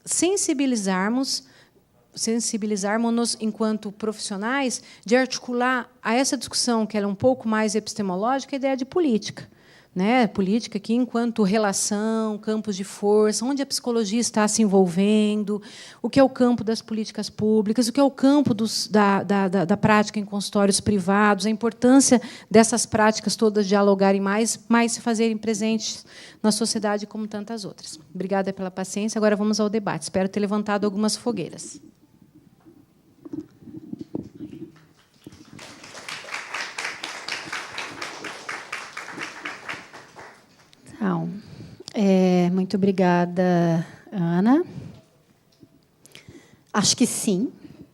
sensibilizarmos-nos, enquanto profissionais, de articular a essa discussão, que ela é um pouco mais epistemológica, a ideia de política. Né? Política aqui enquanto relação, campos de força, onde a psicologia está se envolvendo, o que é o campo das políticas públicas, o que é o campo da prática em consultórios privados, a importância dessas práticas todas dialogarem mais se fazerem presentes na sociedade como tantas outras. Obrigada pela paciência. Agora vamos ao debate. Espero ter levantado algumas fogueiras. Então, muito obrigada, Ana. Acho que sim,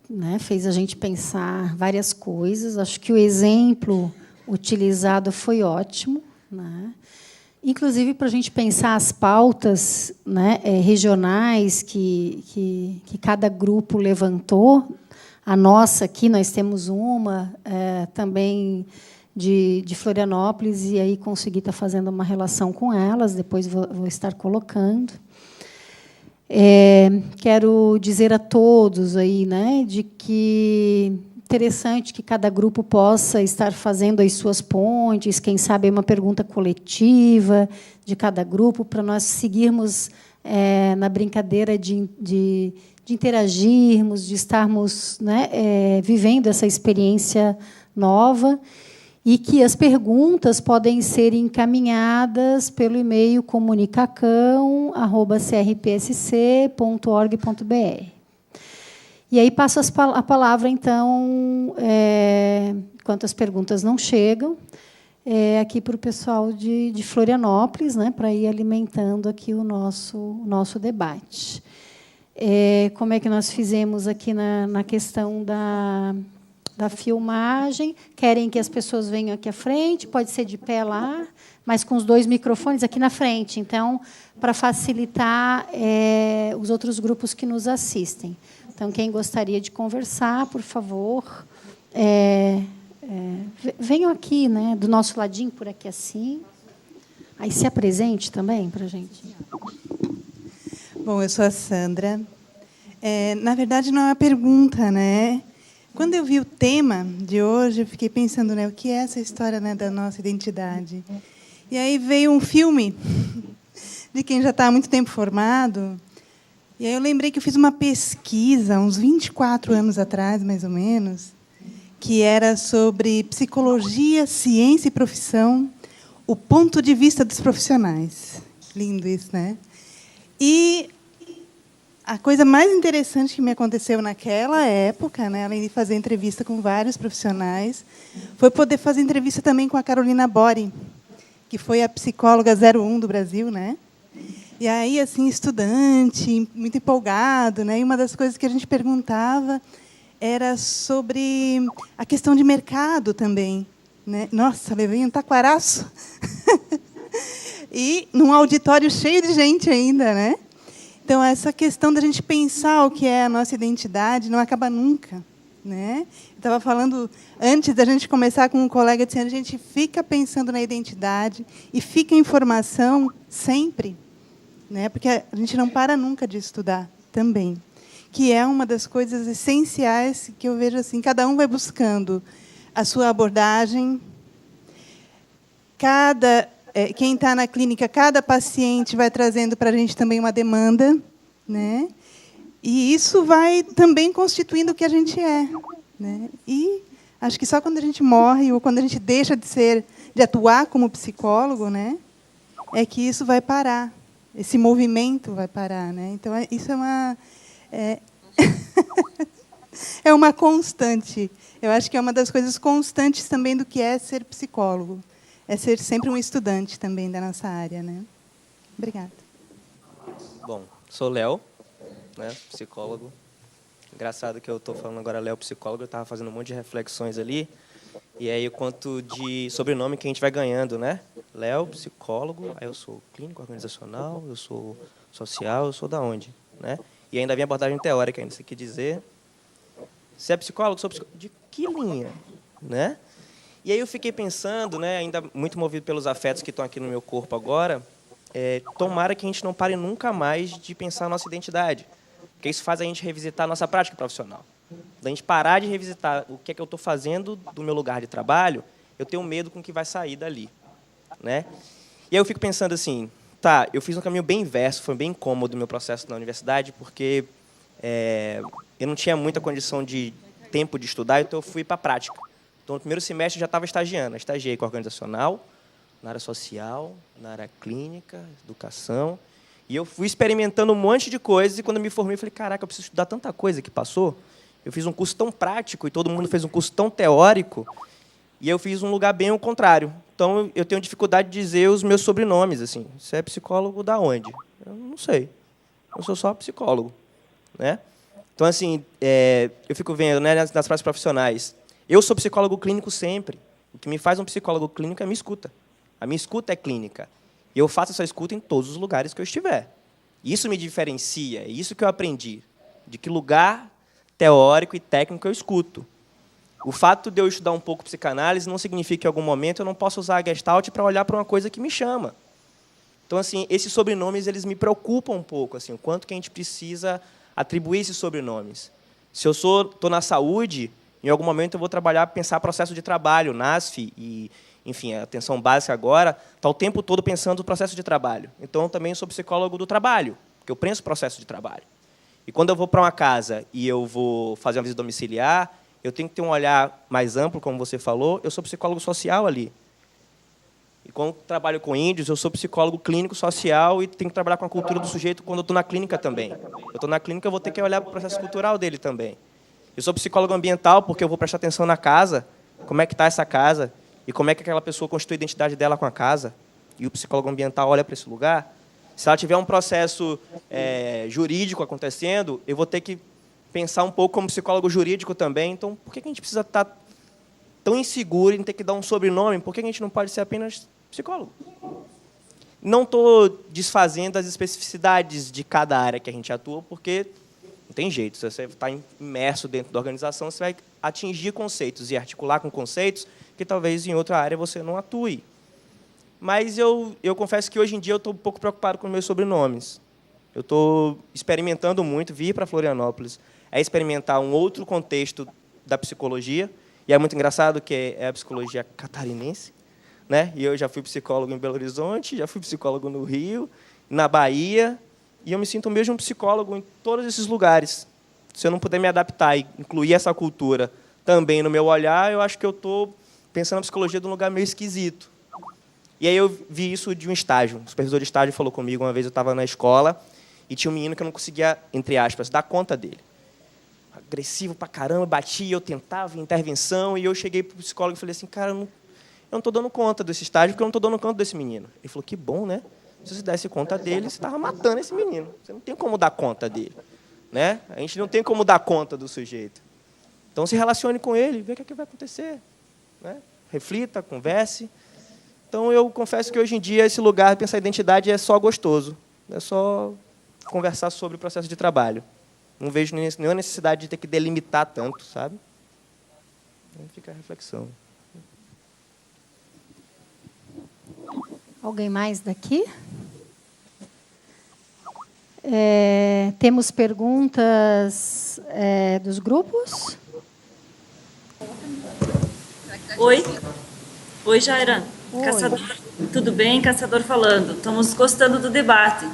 né? Fez a gente pensar várias coisas. Acho que o exemplo utilizado foi ótimo, né? Inclusive para a gente pensar as pautas, né, regionais que cada grupo levantou. A nossa aqui, nós temos uma também de Florianópolis, e aí consegui estar fazendo uma relação com elas, depois vou estar colocando. Quero dizer a todos aí, né, de que interessante que cada grupo possa estar fazendo as suas pontes, quem sabe uma pergunta coletiva de cada grupo, para nós seguirmos na brincadeira de interagirmos, de estarmos, né, vivendo essa experiência nova. E que as perguntas podem ser encaminhadas pelo e-mail comunicacão@crpsc.org.br. E aí passo a palavra, então, enquanto as perguntas não chegam, aqui para o pessoal de Florianópolis, né, para ir alimentando aqui o nosso debate. Como é que nós fizemos aqui na questão da filmagem? Querem que as pessoas venham aqui à frente? Pode ser de pé lá, mas com os 2 microfones aqui na frente. Então, para facilitar os outros grupos que nos assistem. Então, quem gostaria de conversar, por favor, venham aqui, né, do nosso ladinho, por aqui assim. Aí se apresente também para a gente. Bom, eu sou a Sandra. Na verdade, não é uma pergunta, né? Quando eu vi o tema de hoje, eu fiquei pensando, né, o que é essa história, né, da nossa identidade. E aí veio um filme de quem já está há muito tempo formado. E aí eu lembrei que eu fiz uma pesquisa, uns 24 anos atrás, mais ou menos, que era sobre psicologia, ciência e profissão, o ponto de vista dos profissionais. Lindo isso, né? E a coisa mais interessante que me aconteceu naquela época, né, além de fazer entrevista com vários profissionais, foi poder fazer entrevista também com a Carolina Bori, que foi a psicóloga 01 do Brasil, né? E aí, assim, estudante, muito empolgado, né? E uma das coisas que a gente perguntava era sobre a questão de mercado também, né? Nossa, levei um taquaraço. E num auditório cheio de gente ainda, né? Então, essa questão da gente pensar o que é a nossa identidade não acaba nunca. Né? Eu estava falando, antes da gente começar com um colega, dizendo, a gente fica pensando na identidade e fica em formação sempre, né? Porque a gente não para nunca de estudar também, que é uma das coisas essenciais que eu vejo assim, cada um vai buscando a sua abordagem, quem está na clínica, cada paciente vai trazendo para a gente também uma demanda, né? E isso vai também constituindo o que a gente é, né? E acho que só quando a gente morre ou quando a gente deixa de atuar como psicólogo, né, é que isso vai parar, esse movimento vai parar, né? Então isso é uma é uma constante. Eu acho que é uma das coisas constantes também do que é ser psicólogo, é ser sempre um estudante também da nossa área, né? Obrigada. Bom, sou Léo, né, psicólogo. Engraçado que eu estou falando agora Léo psicólogo, eu estava fazendo um monte de reflexões ali, e aí quanto de sobrenome que a gente vai ganhando, né? Léo, psicólogo, aí eu sou clínico organizacional, eu sou social, eu sou da onde, né? E ainda vem abordagem teórica, ainda sei que dizer. Se é psicólogo, sou psicólogo. De que linha, né? E aí eu fiquei pensando, né, ainda muito movido pelos afetos que estão aqui no meu corpo agora, tomara que a gente não pare nunca mais de pensar a nossa identidade, porque isso faz a gente revisitar a nossa prática profissional. Da gente parar de revisitar o que é que eu estou fazendo do meu lugar de trabalho, eu tenho medo com o que vai sair dali, né? E aí eu fico pensando assim, tá, eu fiz um caminho bem inverso, foi bem incômodo o meu processo na universidade, porque eu não tinha muita condição de tempo de estudar, então eu fui para a prática. Então, no primeiro semestre, eu já estava estagiando. Eu estagiei com organizacional, na área social, na área clínica, educação. E eu fui experimentando um monte de coisas, e quando eu me formei, eu falei, caraca, eu preciso estudar tanta coisa que passou. Eu fiz um curso tão prático, e todo mundo fez um curso tão teórico, e eu fiz um lugar bem ao contrário. Então, eu tenho dificuldade de dizer os meus sobrenomes. Assim. Você é psicólogo da onde? Eu não sei. Eu sou só psicólogo, né? Então, assim, eu fico vendo, né, nas práticas profissionais, eu sou psicólogo clínico sempre. O que me faz um psicólogo clínico é a minha escuta. A minha escuta é clínica. E eu faço essa escuta em todos os lugares que eu estiver. Isso me diferencia, é isso que eu aprendi. De que lugar teórico e técnico eu escuto. O fato de eu estudar um pouco psicanálise não significa que, em algum momento, eu não possa usar a Gestalt para olhar para uma coisa que me chama. Então, assim, esses sobrenomes eles me preocupam um pouco, assim, o quanto que a gente precisa atribuir esses sobrenomes. Se eu estou na saúde, em algum momento eu vou pensar processo de trabalho, NASF, e, enfim, a atenção básica agora está o tempo todo pensando no processo de trabalho. Então, eu também sou psicólogo do trabalho, porque eu penso processo de trabalho. E quando eu vou para uma casa e eu vou fazer uma visita domiciliar, eu tenho que ter um olhar mais amplo, como você falou, eu sou psicólogo social ali. E quando trabalho com índios, eu sou psicólogo clínico social e tenho que trabalhar com a cultura do sujeito quando eu estou na clínica também. Eu estou na clínica, eu vou ter que olhar para o processo cultural dele também. Eu sou psicólogo ambiental porque eu vou prestar atenção na casa, como é que está essa casa, e como é que aquela pessoa constitui a identidade dela com a casa. E o psicólogo ambiental olha para esse lugar. Se ela tiver um processo jurídico acontecendo, eu vou ter que pensar um pouco como psicólogo jurídico também. Então, por que a gente precisa estar tão inseguro em ter que dar um sobrenome? Por que a gente não pode ser apenas psicólogo? Não estou desfazendo as especificidades de cada área que a gente atua, porque não tem jeito. Se você está imerso dentro da organização, você vai atingir conceitos e articular com conceitos que talvez em outra área você não atue. Mas eu confesso que hoje em dia eu estou um pouco preocupado com meus sobrenomes. Eu estou experimentando muito, vir para Florianópolis é experimentar um outro contexto da psicologia, e é muito engraçado que é a psicologia catarinense, né? E eu já fui psicólogo em Belo Horizonte, já fui psicólogo no Rio, na Bahia, e eu me sinto mesmo um psicólogo em todos esses lugares. Se eu não puder me adaptar e incluir essa cultura também no meu olhar, eu acho que eu estou pensando na psicologia de um lugar meio esquisito. E aí eu vi isso de um estágio. O supervisor de estágio falou comigo, uma vez eu estava na escola, e tinha um menino que eu não conseguia, entre aspas, dar conta dele. Agressivo pra caramba, batia, eu tentava intervenção, e eu cheguei para o psicólogo e falei assim, cara, eu não estou dando conta desse estágio, porque eu não estou dando conta desse menino. Ele falou, que bom, né? Se você desse conta dele, você estava matando esse menino. Você não tem como dar conta dele, né? A gente não tem como dar conta do sujeito. Então, se relacione com ele, vê o que vai acontecer, né? Reflita, converse. Então, eu confesso que, hoje em dia, esse lugar de pensar identidade é só gostoso. É só conversar sobre o processo de trabalho. Não vejo nenhuma necessidade de ter que delimitar tanto, sabe? Aí fica a reflexão. Alguém mais daqui? Temos perguntas dos grupos? Oi, Jaira. Oi. Caçador, tudo bem? Caçador falando. Estamos gostando do debate.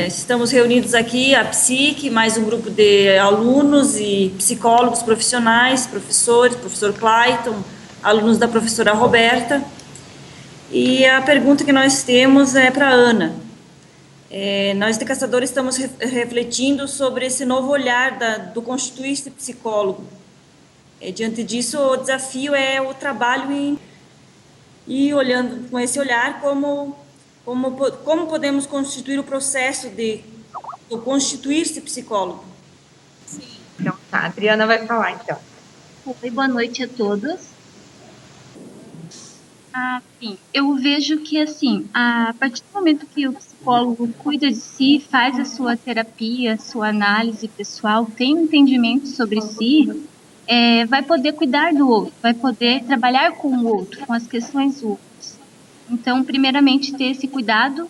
Estamos reunidos aqui, a psique, mais um grupo de alunos e psicólogos profissionais, professores, professor Clayton, alunos da professora Roberta. E a pergunta que nós temos é para a Ana. Nós de Caçador estamos refletindo sobre esse novo olhar do constituir-se psicólogo. Diante disso, o desafio é o trabalho e olhando com esse olhar como podemos constituir o processo de constituir-se psicólogo. Sim. Então, tá. A Adriana vai falar, então. Oi, boa noite a todos. Sim, eu vejo que, assim, a partir do momento que o psicólogo cuida de si, faz a sua terapia, sua análise pessoal, tem um entendimento sobre si, vai poder cuidar do outro, vai poder trabalhar com o outro, com as questões do outro. Então, primeiramente, ter esse cuidado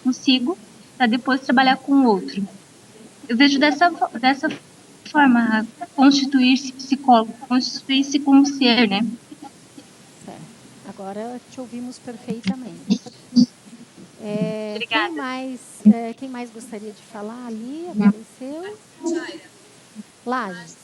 consigo, para depois trabalhar com o outro. Eu vejo dessa forma, constituir-se psicólogo, constituir-se como ser, né? Certo. Agora te ouvimos perfeitamente. Obrigada. Quem mais gostaria de falar ali? Apareceu? Jaira. Lages.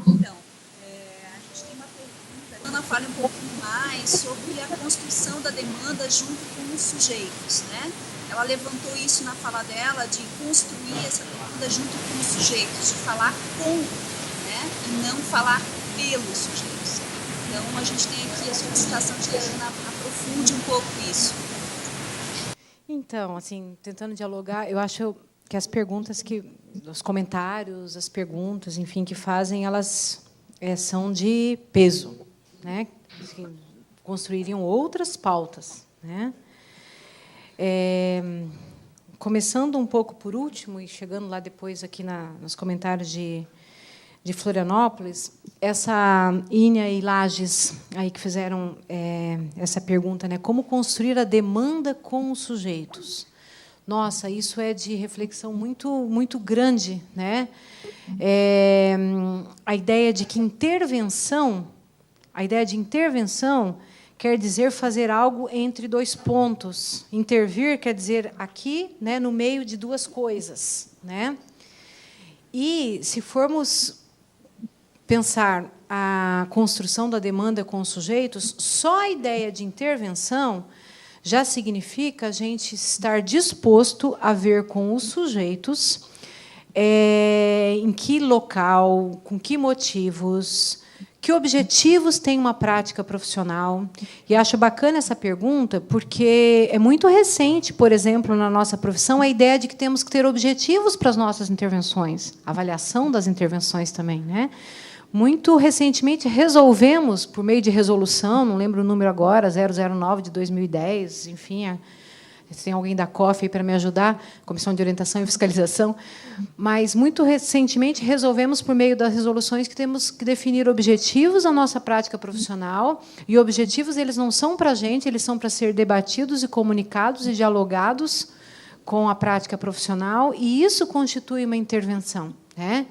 Então, a gente tem uma pergunta. A Ana fala um pouquinho mais sobre a construção da demanda junto com os sujeitos, né? Ela levantou isso na fala dela, de construir essa demanda junto com os sujeitos, de falar com, né? E não falar pelos sujeitos. Então, a gente tem aqui a solicitação de que a Ana aprofunde um pouco isso. Então, assim, tentando dialogar, eu acho que as perguntas os comentários, as perguntas, enfim, que fazem, elas são de peso, né? Assim, construiriam outras pautas, né? Começando um pouco por último e chegando lá depois aqui nos comentários de Florianópolis, essa Ínia e Lages aí que fizeram essa pergunta, né? Como construir a demanda com os sujeitos? Nossa, isso é de reflexão muito grande, né? A ideia de intervenção quer dizer fazer algo entre dois pontos. Intervir quer dizer aqui, né, no meio de duas coisas, né? E se formos pensar a construção da demanda com os sujeitos, só a ideia de intervenção já significa a gente estar disposto a ver com os sujeitos em que local, com que motivos, que objetivos tem uma prática profissional. E acho bacana essa pergunta, porque é muito recente, por exemplo, na nossa profissão, a ideia de que temos que ter objetivos para as nossas intervenções, avaliação das intervenções também, né? Muito recentemente resolvemos, por meio de resolução, não lembro o número agora, 009 de 2010, enfim, se tem alguém da COF aí para me ajudar, Comissão de Orientação e Fiscalização, mas muito recentemente resolvemos, por meio das resoluções, que temos que definir objetivos à nossa prática profissional, e objetivos eles não são para a gente, eles são para ser debatidos e comunicados e dialogados com a prática profissional, e isso constitui uma intervenção, né?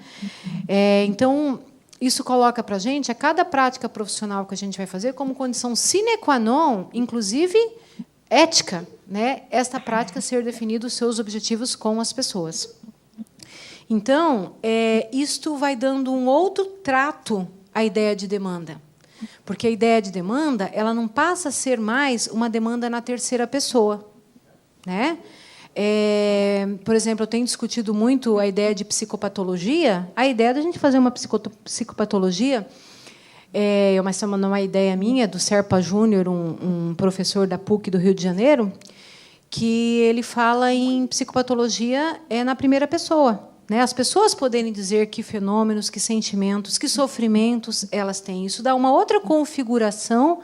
Então, isso coloca para a gente, a cada prática profissional que a gente vai fazer, como condição sine qua non, inclusive ética, né? Esta prática ser definido os seus objetivos com as pessoas. Então, isto vai dando um outro trato à ideia de demanda. Porque a ideia de demanda ela não passa a ser mais uma demanda na terceira pessoa, né? Por exemplo, eu tenho discutido muito a ideia de psicopatologia. A ideia da gente fazer uma psicopatologia é uma ideia minha, do Serpa Júnior, um professor da PUC do Rio de Janeiro, que ele fala em psicopatologia na primeira pessoa, né? As pessoas poderem dizer que fenômenos, que sentimentos, que sofrimentos elas têm. Isso dá uma outra configuração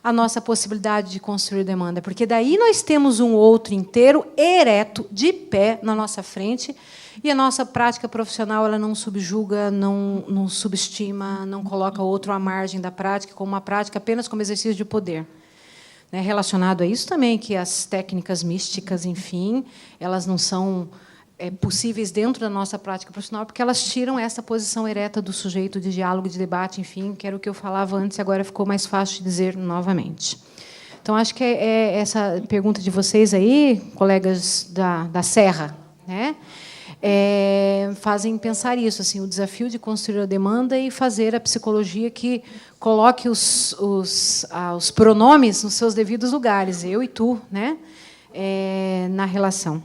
a nossa possibilidade de construir demanda, porque daí nós temos um outro inteiro, ereto, de pé na nossa frente, e a nossa prática profissional ela não subjuga, não subestima, não coloca outro à margem da prática, como uma prática apenas como exercício de poder. Relacionado a isso também, que as técnicas místicas, enfim, elas não são possíveis dentro da nossa prática profissional, porque elas tiram essa posição ereta do sujeito de diálogo, de debate, enfim, que era o que eu falava antes, e agora ficou mais fácil de dizer novamente. Então, acho que é essa pergunta de vocês aí, colegas da Serra, né, fazem pensar isso, assim, o desafio de construir a demanda e fazer a psicologia que coloque os pronomes nos seus devidos lugares, eu e tu, né, na relação.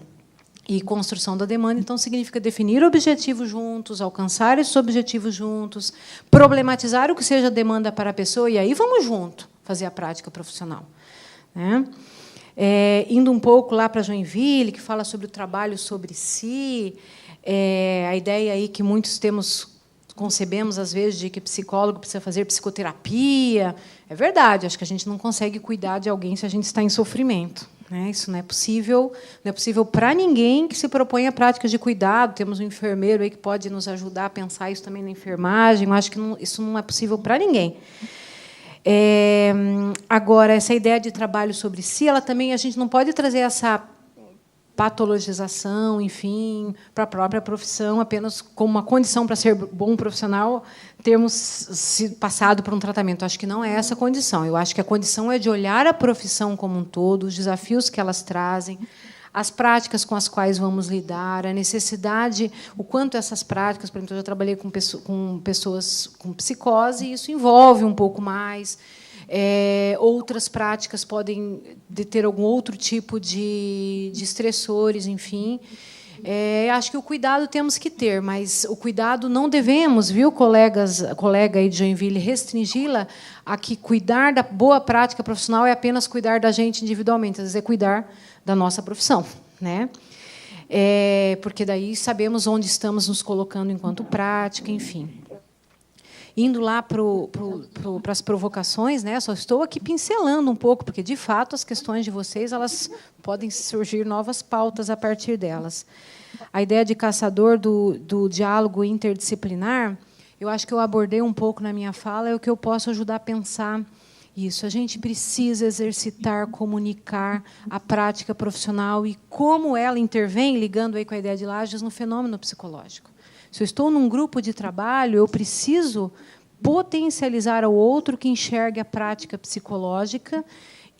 E construção da demanda, então, significa definir objetivos juntos, alcançar esses objetivos juntos, problematizar o que seja demanda para a pessoa, e aí vamos junto fazer a prática profissional. Né? Indo um pouco lá para Joinville, que fala sobre o trabalho sobre si, a ideia aí que muitos concebemos, às vezes, de que psicólogo precisa fazer psicoterapia. É verdade, acho que a gente não consegue cuidar de alguém se a gente está em sofrimento. Isso não é possível para ninguém que se propõe a prática de cuidado. Temos um enfermeiro aí que pode nos ajudar a pensar isso também na enfermagem. Eu acho que isso não é possível para ninguém. Agora, essa ideia de trabalho sobre si, ela também a gente não pode trazer essa patologização, enfim, para a própria profissão, apenas como uma condição para ser bom profissional, termos passado por um tratamento. Acho que não é essa a condição. Eu acho que a condição é de olhar a profissão como um todo, os desafios que elas trazem, as práticas com as quais vamos lidar, a necessidade, o quanto essas práticas, por exemplo, eu já trabalhei com pessoas com psicose, e isso envolve um pouco mais. Outras práticas podem ter algum outro tipo de estressores, enfim. Acho que o cuidado temos que ter, mas o cuidado não devemos, viu, colega aí de Joinville, restringi-la a que cuidar da boa prática profissional é apenas cuidar da gente individualmente, às vezes é cuidar da nossa profissão, né? Porque daí sabemos onde estamos nos colocando enquanto prática, enfim. Indo lá para as provocações, né? Só estou aqui pincelando um pouco, porque, de fato, as questões de vocês elas podem surgir novas pautas a partir delas. A ideia de caçador do diálogo interdisciplinar, eu acho que eu abordei um pouco na minha fala, é o que eu posso ajudar a pensar isso. A gente precisa exercitar, comunicar a prática profissional e como ela intervém, ligando aí com a ideia de Lages, no fenômeno psicológico. Se eu estou num grupo de trabalho, eu preciso potencializar ao outro que enxergue a prática psicológica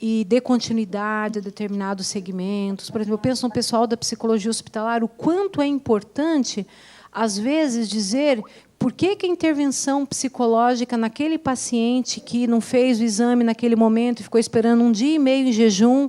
e dê continuidade a determinados segmentos. Por exemplo, eu penso no pessoal da psicologia hospitalar, o quanto é importante, às vezes, dizer por que a intervenção psicológica naquele paciente que não fez o exame naquele momento e ficou esperando 1 dia e meio em jejum,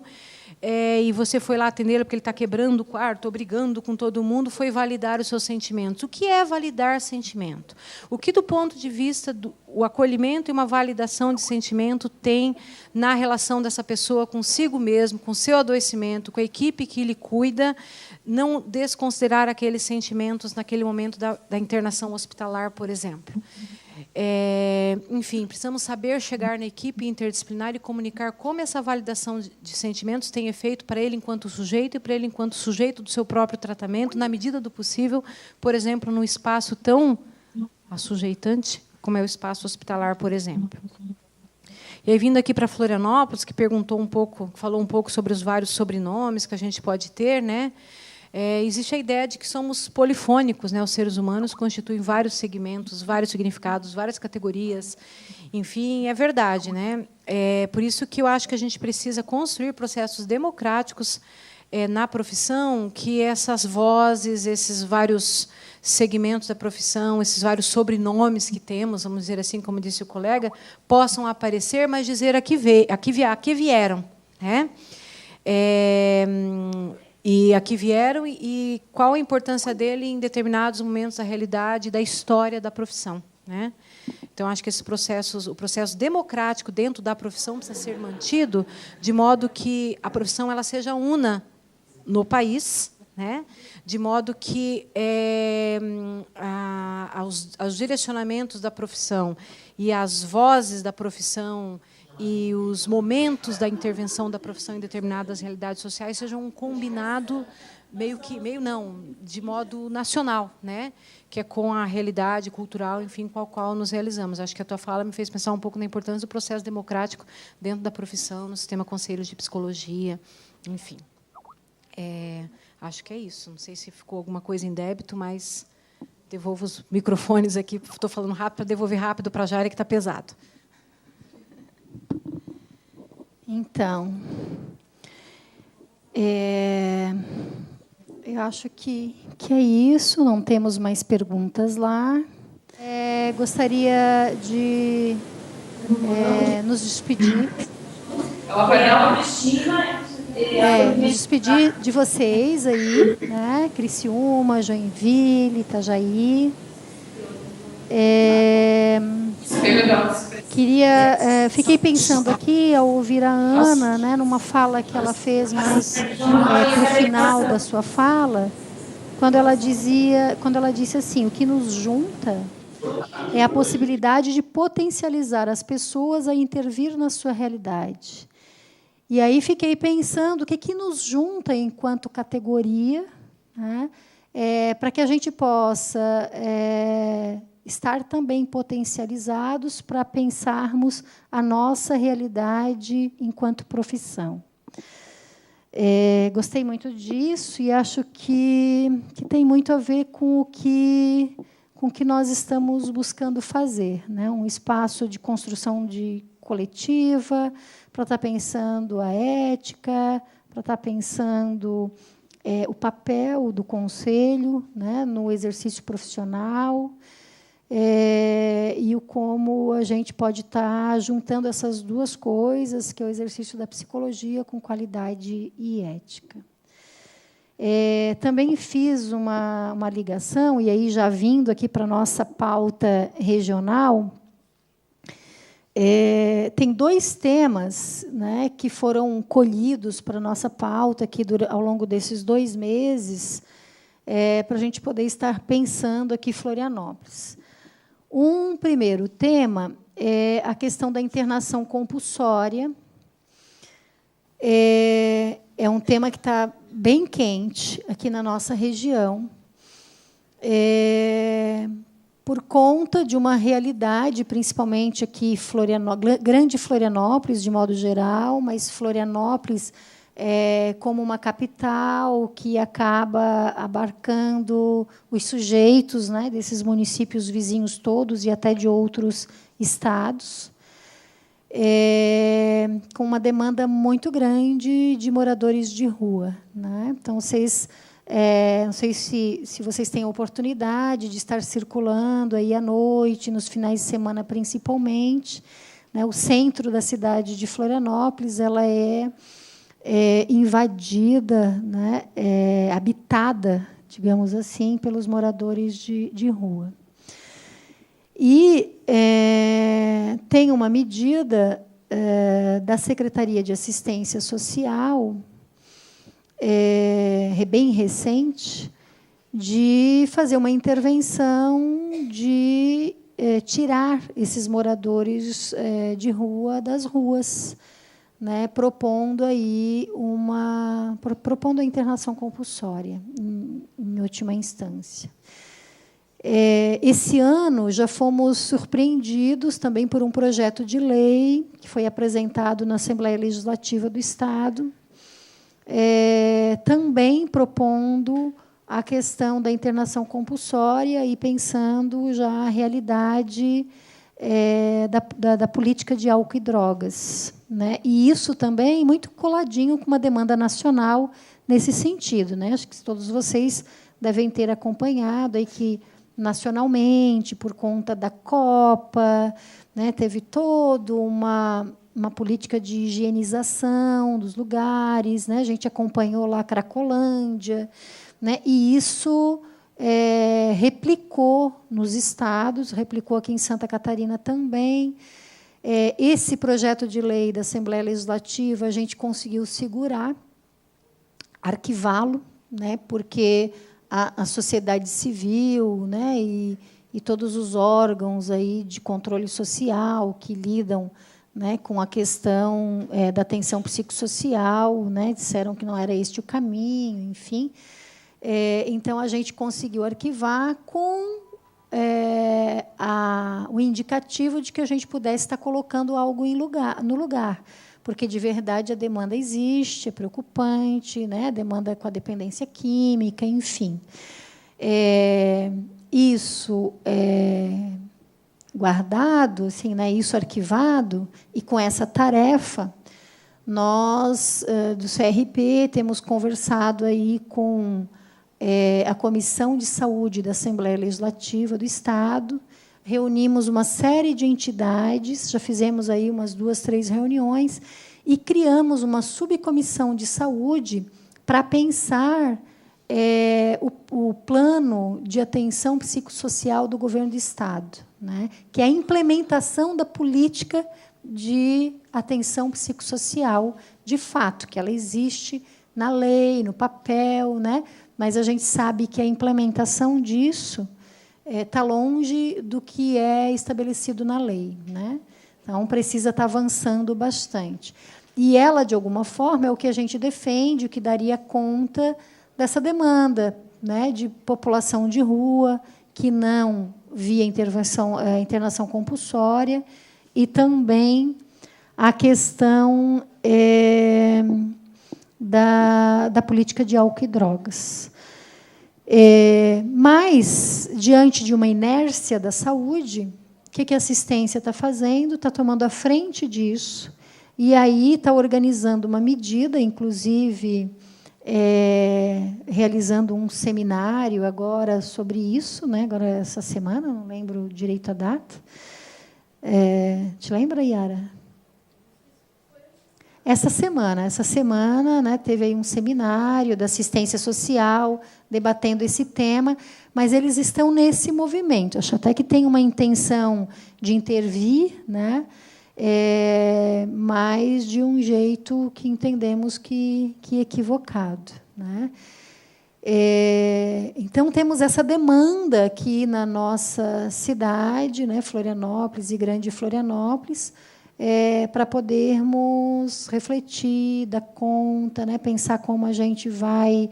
e você foi lá atendê-lo porque ele está quebrando o quarto, ou brigando com todo mundo, foi validar os seus sentimentos. O que é validar sentimento? O que, do ponto de vista do acolhimento e uma validação de sentimento, tem na relação dessa pessoa consigo mesmo, com seu adoecimento, com a equipe que lhe cuida, não desconsiderar aqueles sentimentos naquele momento da internação hospitalar, por exemplo. Enfim, precisamos saber chegar na equipe interdisciplinar e comunicar como essa validação de sentimentos tem efeito para ele enquanto sujeito e para ele enquanto sujeito do seu próprio tratamento, na medida do possível, por exemplo, num espaço tão assujeitante como é o espaço hospitalar, por exemplo. E aí, vindo aqui para Florianópolis, que falou um pouco sobre os vários sobrenomes que a gente pode ter, né? Existe a ideia de que somos polifônicos, né? Os seres humanos constituem vários segmentos, vários significados, várias categorias. Enfim, é verdade, né? Por isso que eu acho que a gente precisa construir processos democráticos na profissão, que essas vozes, esses vários segmentos da profissão, esses vários sobrenomes que temos, vamos dizer assim, como disse o colega, possam aparecer, mas dizer a que vieram, né? E aqui vieram e qual a importância dele em determinados momentos da realidade, da história da profissão, né? Então, acho que o processo democrático dentro da profissão precisa ser mantido de modo que a profissão ela seja una no país, né? De modo que aos direcionamentos da profissão e as vozes da profissão e os momentos da intervenção da profissão em determinadas realidades sociais sejam um combinado de modo nacional, né? Que é com a realidade cultural, enfim, com a qual nos realizamos. Acho que a tua fala me fez pensar um pouco na importância do processo democrático dentro da profissão, no sistema conselhos de psicologia, enfim. Acho que é isso. Não sei se ficou alguma coisa em débito, mas devolvo os microfones aqui. Estou falando rápido para devolver rápido para a Jaira, que está pesado. Então, eu acho que é isso. Não temos mais perguntas lá. Gostaria de nos despedir. Ela vai dar uma piscina. Nos despedir de vocês aí, né? Criciúma, Joinville, Itajaí. Fiquei pensando aqui ao ouvir a Ana, né, numa fala que ela fez mais para o final da sua fala, quando ela disse assim: o que nos junta é a possibilidade de potencializar as pessoas a intervir na sua realidade. E aí fiquei pensando o que nos junta enquanto categoria, né, para que a gente possa estar também potencializados para pensarmos a nossa realidade enquanto profissão. Gostei muito disso e acho que tem muito a ver com o que nós estamos buscando fazer, né? Um espaço de construção de coletiva, para estar pensando a ética, para estar pensando o papel do conselho, né, no exercício profissional, e como a gente pode estar juntando essas duas coisas, que é o exercício da psicologia com qualidade e ética. Também fiz uma ligação, e aí já vindo aqui para a nossa pauta regional, tem dois temas, né, que foram colhidos para a nossa pauta aqui ao longo desses 2 meses, para a gente poder estar pensando aqui em Florianópolis. Um primeiro tema é a questão da internação compulsória. É um tema que está bem quente aqui na nossa região, por conta de uma realidade, principalmente aqui grande Florianópolis, de modo geral, mas Florianópolis como uma capital que acaba abarcando os sujeitos, né, desses municípios vizinhos todos e até de outros estados, com uma demanda muito grande de moradores de rua, né? Então, não sei se vocês têm a oportunidade de estar circulando aí à noite, nos finais de semana principalmente, né? O centro da cidade de Florianópolis ela é invadida, né? Habitada, digamos assim, pelos moradores de rua. E tem uma medida da Secretaria de Assistência Social, bem recente, de fazer uma intervenção de tirar esses moradores de rua das ruas, né, propondo aí propondo a internação compulsória, em última instância. Esse ano já fomos surpreendidos também por um projeto de lei que foi apresentado na Assembleia Legislativa do Estado, também propondo a questão da internação compulsória e pensando já a realidade da política de álcool e drogas, né? E isso também muito coladinho com uma demanda nacional nesse sentido, né? Acho que todos vocês devem ter acompanhado aí que nacionalmente, por conta da Copa, né, teve toda uma política de higienização dos lugares, né? A gente acompanhou lá a Cracolândia, né? E isso replicou nos estados, replicou aqui em Santa Catarina também. Esse projeto de lei da Assembleia Legislativa a gente conseguiu segurar, arquivá-lo, né, porque a sociedade civil, né, e todos os órgãos aí de controle social que lidam, né, com a questão da atenção psicossocial, né, disseram que não era este o caminho, enfim. Então, a gente conseguiu arquivar com o indicativo de que a gente pudesse estar colocando algo no lugar, porque, de verdade, a demanda existe, é preocupante, né, a demanda com a dependência química, enfim. Isso guardado, assim, né, isso arquivado, e com essa tarefa, nós, do CRP, temos conversado aí com a Comissão de Saúde da Assembleia Legislativa do Estado, reunimos uma série de entidades, já fizemos aí umas 2, 3 reuniões, e criamos uma subcomissão de saúde para pensar o plano de atenção psicossocial do governo do Estado, né, que é a implementação da política de atenção psicossocial, de fato, que ela existe na lei, no papel, né, mas a gente sabe que a implementação disso está longe do que é estabelecido na lei, né? Então, precisa estar avançando bastante. E ela, de alguma forma, é o que a gente defende, o que daria conta dessa demanda, né, de população de rua, que não via internação compulsória, e também a questão da política de álcool e drogas. Mas, diante de uma inércia da saúde, o que a assistência está fazendo? Está tomando a frente disso, e aí está organizando uma medida, inclusive realizando um seminário agora sobre isso, né? Agora essa semana, não lembro direito a data. Te lembra, Yara? Essa semana, né, teve aí um seminário da assistência social debatendo esse tema, mas eles estão nesse movimento. Acho até que tem uma intenção de intervir, né, mas de um jeito que entendemos que equivocado, né? Então, temos essa demanda aqui na nossa cidade, né, Florianópolis e Grande Florianópolis, para podermos refletir, dar conta, né, pensar como a gente vai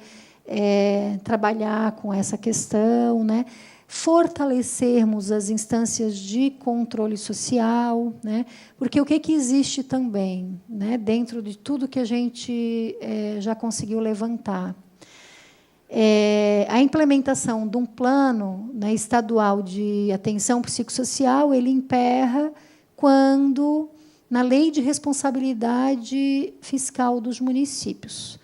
trabalhar com essa questão, né, fortalecermos as instâncias de controle social, né, porque o que existe também, né, dentro de tudo que a gente já conseguiu levantar, a implementação de um plano, né, estadual de atenção psicossocial, ele emperra quando na lei de responsabilidade fiscal dos municípios,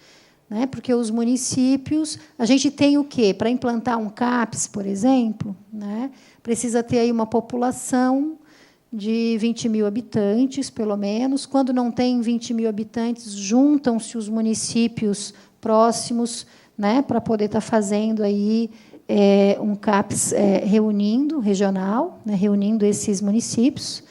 né? Porque os municípios, a gente tem o quê? Para implantar um CAPS, por exemplo, né? Precisa ter aí uma população de 20 mil habitantes, pelo menos. Quando não tem 20 mil habitantes, juntam-se os municípios próximos, né, para poder estar fazendo aí um CAPS reunindo, regional, né, reunindo esses municípios.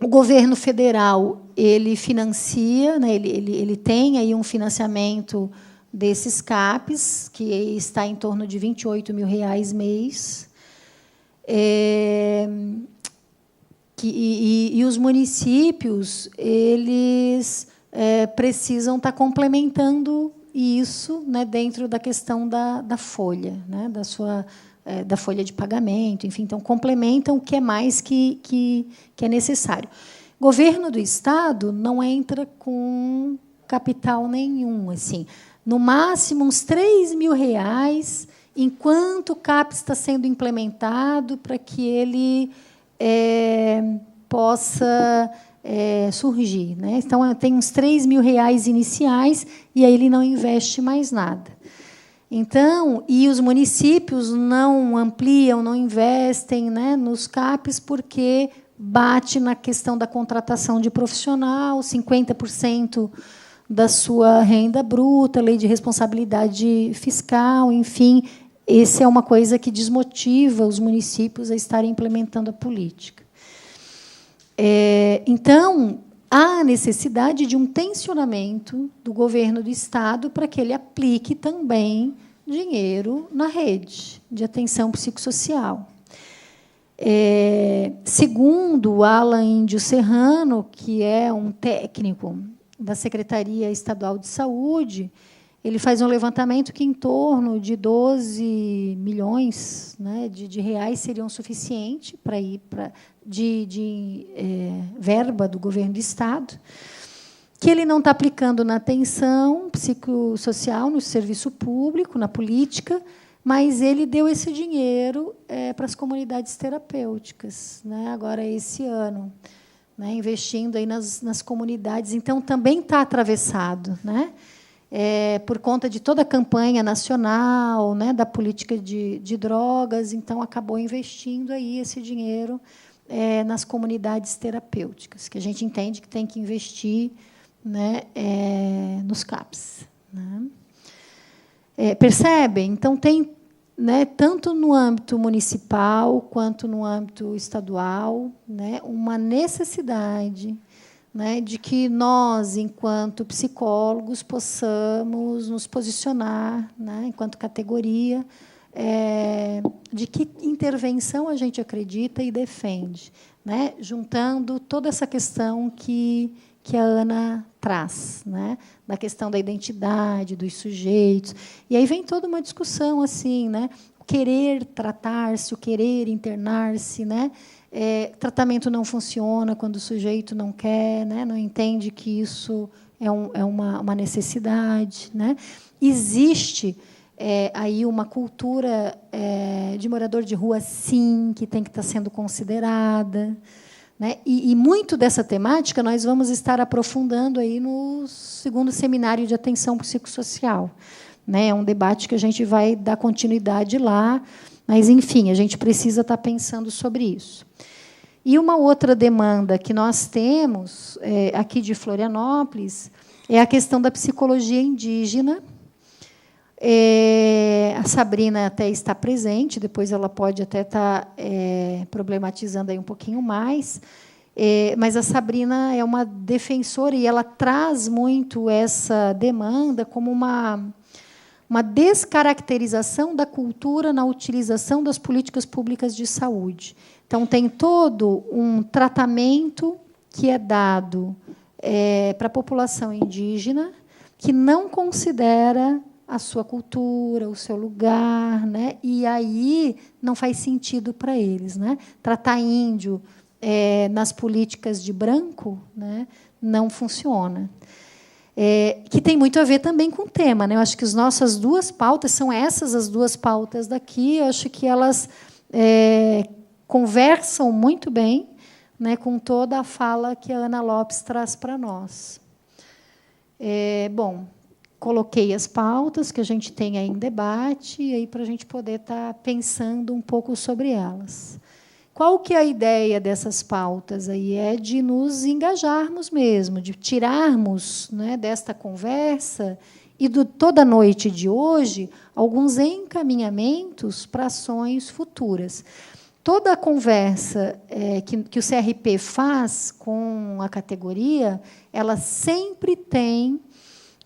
O governo federal ele financia, né, ele tem aí um financiamento desses CAPs, que está em torno de R$ 28 mil mês. E os municípios eles precisam estar complementando isso, né, dentro da questão da folha, né, da folha de pagamento, enfim, então complementam o que é mais que é necessário. O governo do Estado não entra com capital nenhum, assim, no máximo uns R$ 3 mil, enquanto o CAPS está sendo implementado para que ele possa surgir, né? Então, tem uns R$ 3 mil iniciais e aí ele não investe mais nada. Então, e os municípios não ampliam, não investem, né, nos CAPs, porque bate na questão da contratação de profissional, 50% da sua renda bruta, lei de responsabilidade fiscal, enfim, essa é uma coisa que desmotiva os municípios a estarem implementando a política. Então, há a necessidade de um tensionamento do governo do Estado para que ele aplique também dinheiro na rede de atenção psicossocial. Segundo Alan Índio Serrano, que é um técnico da Secretaria Estadual de Saúde, ele faz um levantamento que em torno de 12 milhões, né, de reais seriam suficientes para ir de verba do governo do Estado, que ele não está aplicando na atenção psicossocial, no serviço público, na política, mas ele deu esse dinheiro para as comunidades terapêuticas, né, agora esse ano, né, investindo aí nas comunidades. Então, também está atravessado, né, por conta de toda a campanha nacional, né, da política de drogas, então acabou investindo aí esse dinheiro nas comunidades terapêuticas, que a gente entende que tem que investir, né, nos CAPs. Né? Percebem? Então, tem, né, tanto no âmbito municipal quanto no âmbito estadual, né, uma necessidade, né, de que nós, enquanto psicólogos, possamos nos posicionar, né, enquanto categoria, de que intervenção a gente acredita e defende, né, juntando toda essa questão que a Ana traz, né, da questão da identidade, dos sujeitos. E aí vem toda uma discussão assim, né, o querer tratar-se, o querer internar-se, né? Tratamento não funciona quando o sujeito não quer, né, não entende que isso é uma necessidade, né? Existe aí uma cultura de morador de rua, sim, que tem que estar sendo considerada, né? E muito dessa temática nós vamos estar aprofundando aí no segundo seminário de atenção psicossocial, né? É um debate que a gente vai dar continuidade lá, mas, enfim, a gente precisa estar pensando sobre isso. E uma outra demanda que nós temos aqui de Florianópolis é a questão da psicologia indígena. A Sabrina até está presente, depois ela pode até estar problematizando aí um pouquinho mais, mas a Sabrina é uma defensora e ela traz muito essa demanda como uma descaracterização da cultura na utilização das políticas públicas de saúde. Então, tem todo um tratamento que é dado para a população indígena que não considera a sua cultura, o seu lugar, né? E aí não faz sentido para eles, né? Tratar índio nas políticas de branco, né, não funciona. Que tem muito a ver também com o tema, né? Eu acho que as nossas duas pautas são essas, as duas pautas daqui. Eu acho que elas conversam muito bem, né, com toda a fala que a Ana Lopes traz para nós. Bom, coloquei as pautas que a gente tem aí em debate, e aí para a gente poder estar pensando um pouco sobre elas. Qual que é a ideia dessas pautas aí? É de nos engajarmos mesmo, de tirarmos, né, desta conversa e toda a noite de hoje alguns encaminhamentos para ações futuras. Toda a conversa que o CRP faz com a categoria, ela sempre tem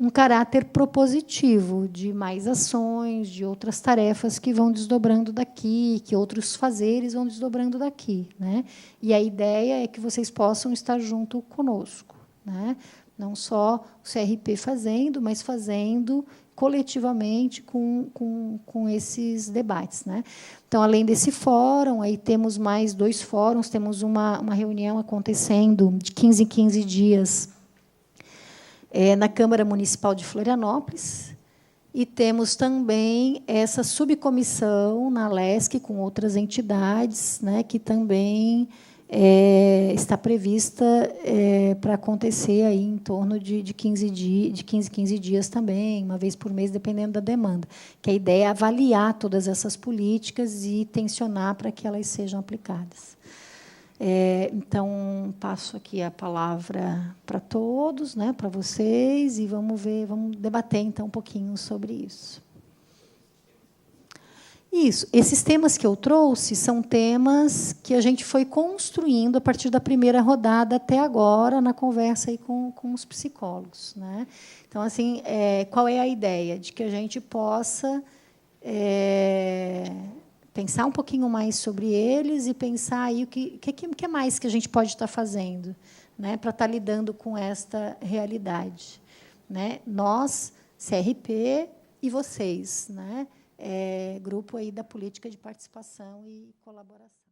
um caráter propositivo de mais ações, de outras tarefas que vão desdobrando daqui, que outros fazeres vão desdobrando daqui, né? E a ideia é que vocês possam estar junto conosco, né? Não só o CRP fazendo, mas fazendo coletivamente com esses debates, né? Então, além desse fórum, aí temos mais 2 fóruns, temos uma reunião acontecendo de 15 em 15 dias na Câmara Municipal de Florianópolis, e temos também essa subcomissão na LESC com outras entidades, né, que também está prevista para acontecer aí em torno de 15 dias também, uma vez por mês, dependendo da demanda. Que a ideia é avaliar todas essas políticas e tensionar para que elas sejam aplicadas. Então, passo aqui a palavra para todos, né, para vocês, e vamos debater, então, um pouquinho sobre isso. Isso. Esses temas que eu trouxe são temas que a gente foi construindo a partir da primeira rodada até agora, na conversa aí com os psicólogos, né? Então, assim, qual é a ideia? De que a gente possa pensar um pouquinho mais sobre eles e pensar aí o que mais que a gente pode estar fazendo, né, para estar lidando com esta realidade, né? Nós, CRP, e vocês, né? Grupo aí da política de participação e colaboração.